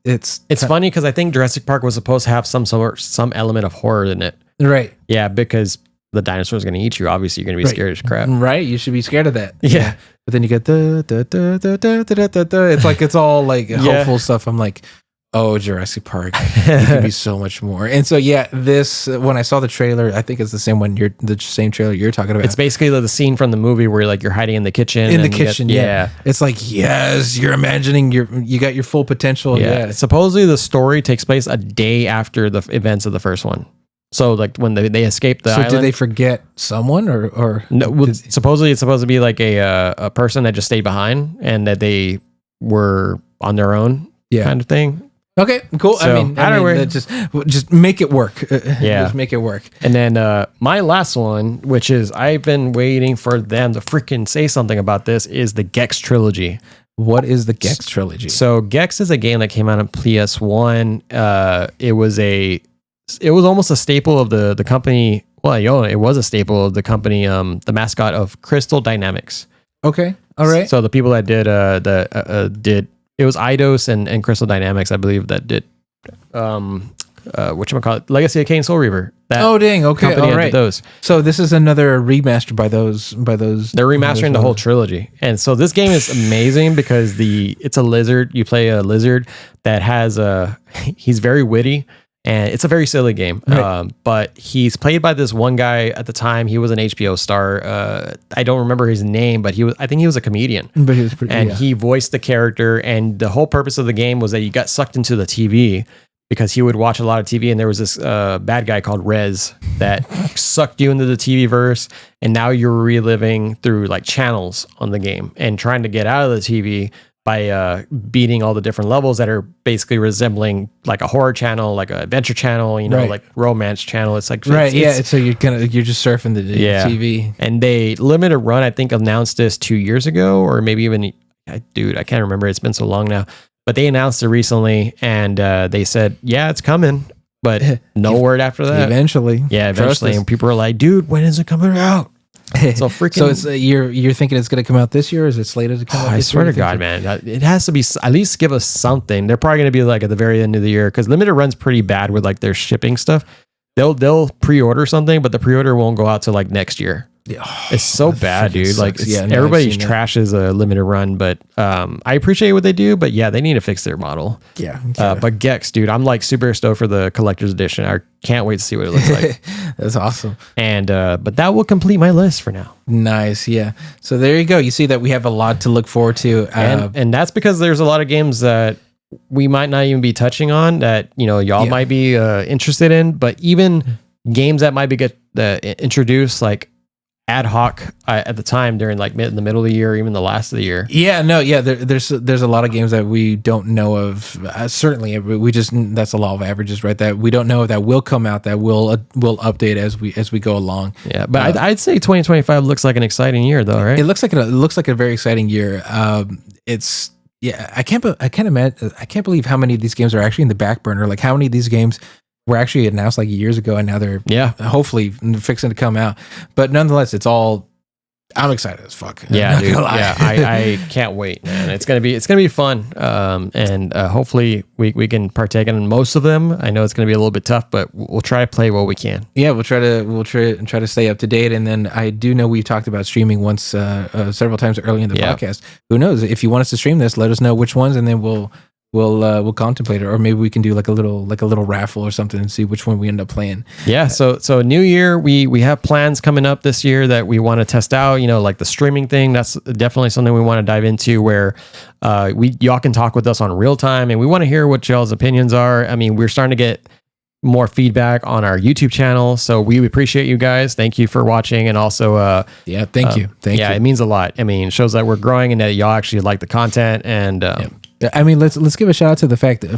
It's
funny because I think Jurassic Park was supposed to have some element of horror in it.
Right.
Yeah, because the dinosaur is going to eat you. Obviously, you're going to be scared as crap.
Right. You should be scared of that.
Yeah.
But then you get it's like it's all like hopeful stuff. I'm like, oh, Jurassic Park. It can be so much more. And so this when I saw the trailer, I think it's the same one the same trailer you're talking about.
It's basically the scene from the movie where like you're hiding in the kitchen.
Yeah. It's like, yes, you're imagining you got your full potential. Yeah.
Supposedly the story takes place a day after the events of the first one. So like when they escaped the island.
Did they forget someone or
no? Supposedly it's supposed to be like a person that just stayed behind and that they were on their own kind of thing.
Okay, cool.
So,
I mean, just make it work. Just make it work.
And then my last one, which is I've been waiting for them to freaking say something about this, is the Gex trilogy.
What is the Gex trilogy?
So Gex is a game that came out on PS1. It was almost a staple of the company. Well, it was a staple of the company. The mascot of Crystal Dynamics.
Okay, all right.
So the people that did it was Eidos and Crystal Dynamics, I believe, that did whatchamacallit, Legacy of Kain Soul Reaver. That
Oh dang! Okay,
company
all
that
right.
did those.
So this is another remaster by those.
They're remastering the whole trilogy, and so this game is amazing because it's a lizard. You play a lizard that has he's very witty, and it's a very silly game.
Right.
But he's played by this one guy at the time. He was an HBO star. I don't remember his name, but I think he was a comedian.
But he was pretty.
And he voiced the character, and the whole purpose of the game was that you got sucked into the TV because he would watch a lot of TV, and there was this bad guy called Rez that sucked you into the TV verse, and now you're reliving through like channels on the game and trying to get out of the TV by beating all the different levels that are basically resembling like a horror channel, like an adventure channel,
right.
like romance channel. It's like
right, so you're just surfing the TV.
And they limited run, I think, announced this 2 years ago, or maybe even, dude, I can't remember. It's been so long now. But they announced it recently, and they said, yeah, it's coming, but no word after that.
Eventually.
Yeah, eventually. And people are like, dude, when is it coming out? So freaking.
So it's you're thinking it's going to come out this year, or is it slated to come out this year?
I swear to God, man. It has to be, at least give us something. They're probably going to be like at the very end of the year, because limited run's pretty bad with like their shipping stuff. They'll pre-order something, but the pre-order won't go out till like next year. It's so bad, dude.
Sucks.
Like
Yeah, no,
everybody trashes a limited run, but I appreciate what they do, but yeah, they need to fix their model.
Yeah.
But Gex, dude, I'm like super stoked for the collector's edition. I can't wait to see what it looks like.
That's awesome.
And but that will complete my list for now.
Nice, yeah. So there you go. You see that we have a lot to look forward to,
and that's because there's a lot of games that we might not even be touching on that y'all might be interested in, but even games that might be get introduced like ad hoc at the time during like in the middle of the year, or even the last of the year.
There's a lot of games that we don't know of. Certainly, we just, that's the law of averages, right? That we don't know that will come out, that will update as we go along.
Yeah, but I'd say 2025 looks like an exciting year, though, right?
It looks like a very exciting year. It's I can't imagine. I can't believe how many of these games are actually in the back burner. Like how many of these games were actually announced like years ago, and now they're hopefully fixing to come out. But nonetheless, it's all. I'm excited as fuck.
Yeah, dude. Yeah, I can't wait, man. It's gonna be fun. And hopefully we can partake in most of them. I know it's gonna be a little bit tough, but we'll try to play what we can.
Yeah, we'll try to stay up to date. And then I do know we talked about streaming once several times early in the podcast. Who knows? If you want us to stream this, let us know which ones, and then we'll contemplate it, or maybe we can do like a little raffle or something and see which one we end up playing.
Yeah. So new year, we have plans coming up this year that we want to test out, like the streaming thing. That's definitely something we want to dive into, where y'all can talk with us on real time, and we want to hear what y'all's opinions are. I mean, we're starting to get more feedback on our YouTube channel, so we appreciate you guys. Thank you for watching, and also
thank you.
Yeah, it means a lot. I mean, it shows that we're growing and that y'all actually like the content. And
I mean, let's give a shout out to the fact that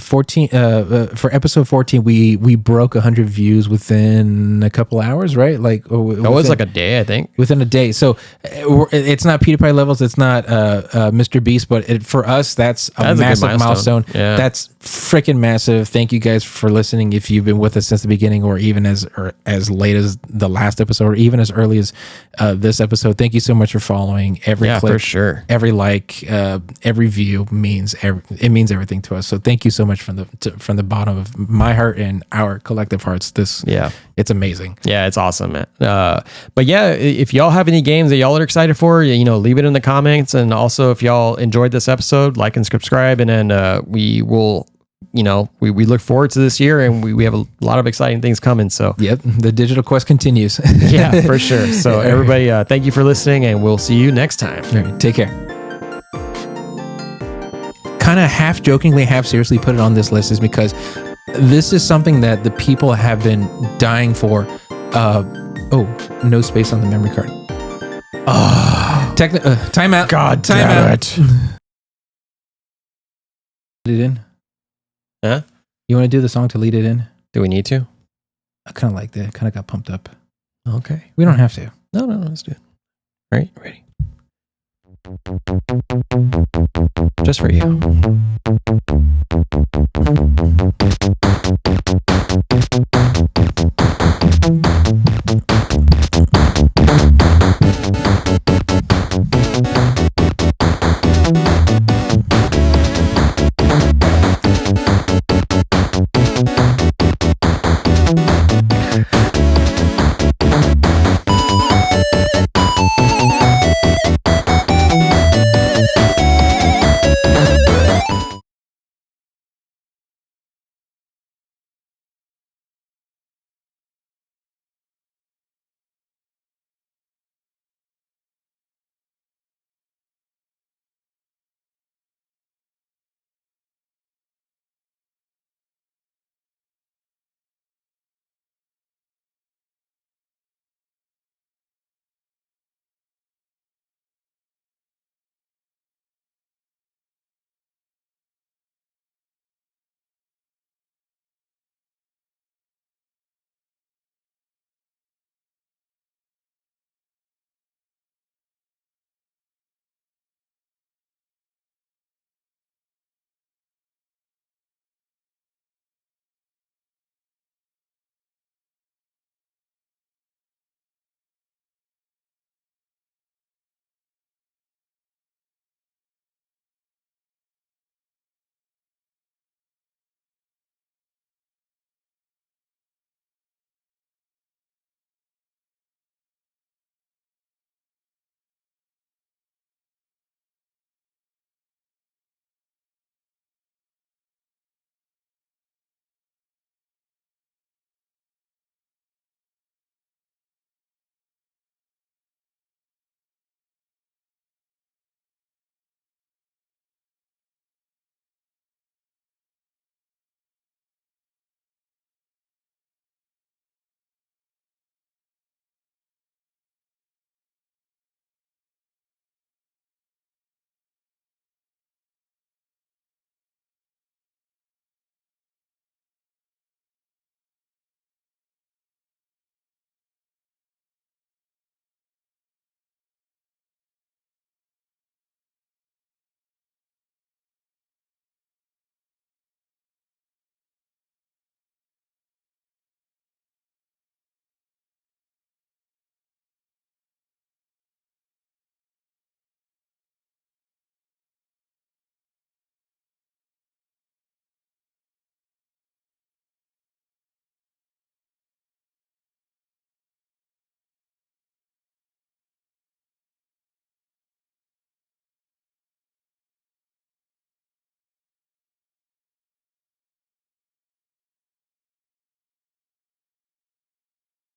for episode 14 we broke 100 views within a couple hours, right? Like
it was like a day, I think.
Within a day. So it's not PewDiePie levels, it's not Mr. Beast, but for us that's a massive milestone.
Yeah.
That's freaking massive. Thank you guys for listening. If you've been with us since the beginning, or even as late as the last episode, or even as early as this episode, thank you so much for following. Every clip,
for sure.
Every like, every view means everything to us. So thank you so much from the bottom of my heart and our collective hearts. It's amazing.
Yeah, it's awesome, man. But yeah, if y'all have any games that y'all are excited for, leave it in the comments. And also, if y'all enjoyed this episode, like and subscribe. And then we will, we look forward to this year, and we have a lot of exciting things coming. So
yep, the digital quest continues.
Yeah, for sure. So everybody, thank you for listening, and we'll see you next time.
All right, take care. Kind of half jokingly, half seriously put it on this list is because this is something that the people have been dying for. No space on the memory card. Time out.
God
time
damn
out.
it.
Lead it in.
Huh?
You want to do the song to lead it in?
Do we need to?
I kind of like that. Kind of got pumped up.
Okay.
We don't have to.
No, let's do it. All right, ready. Just for you.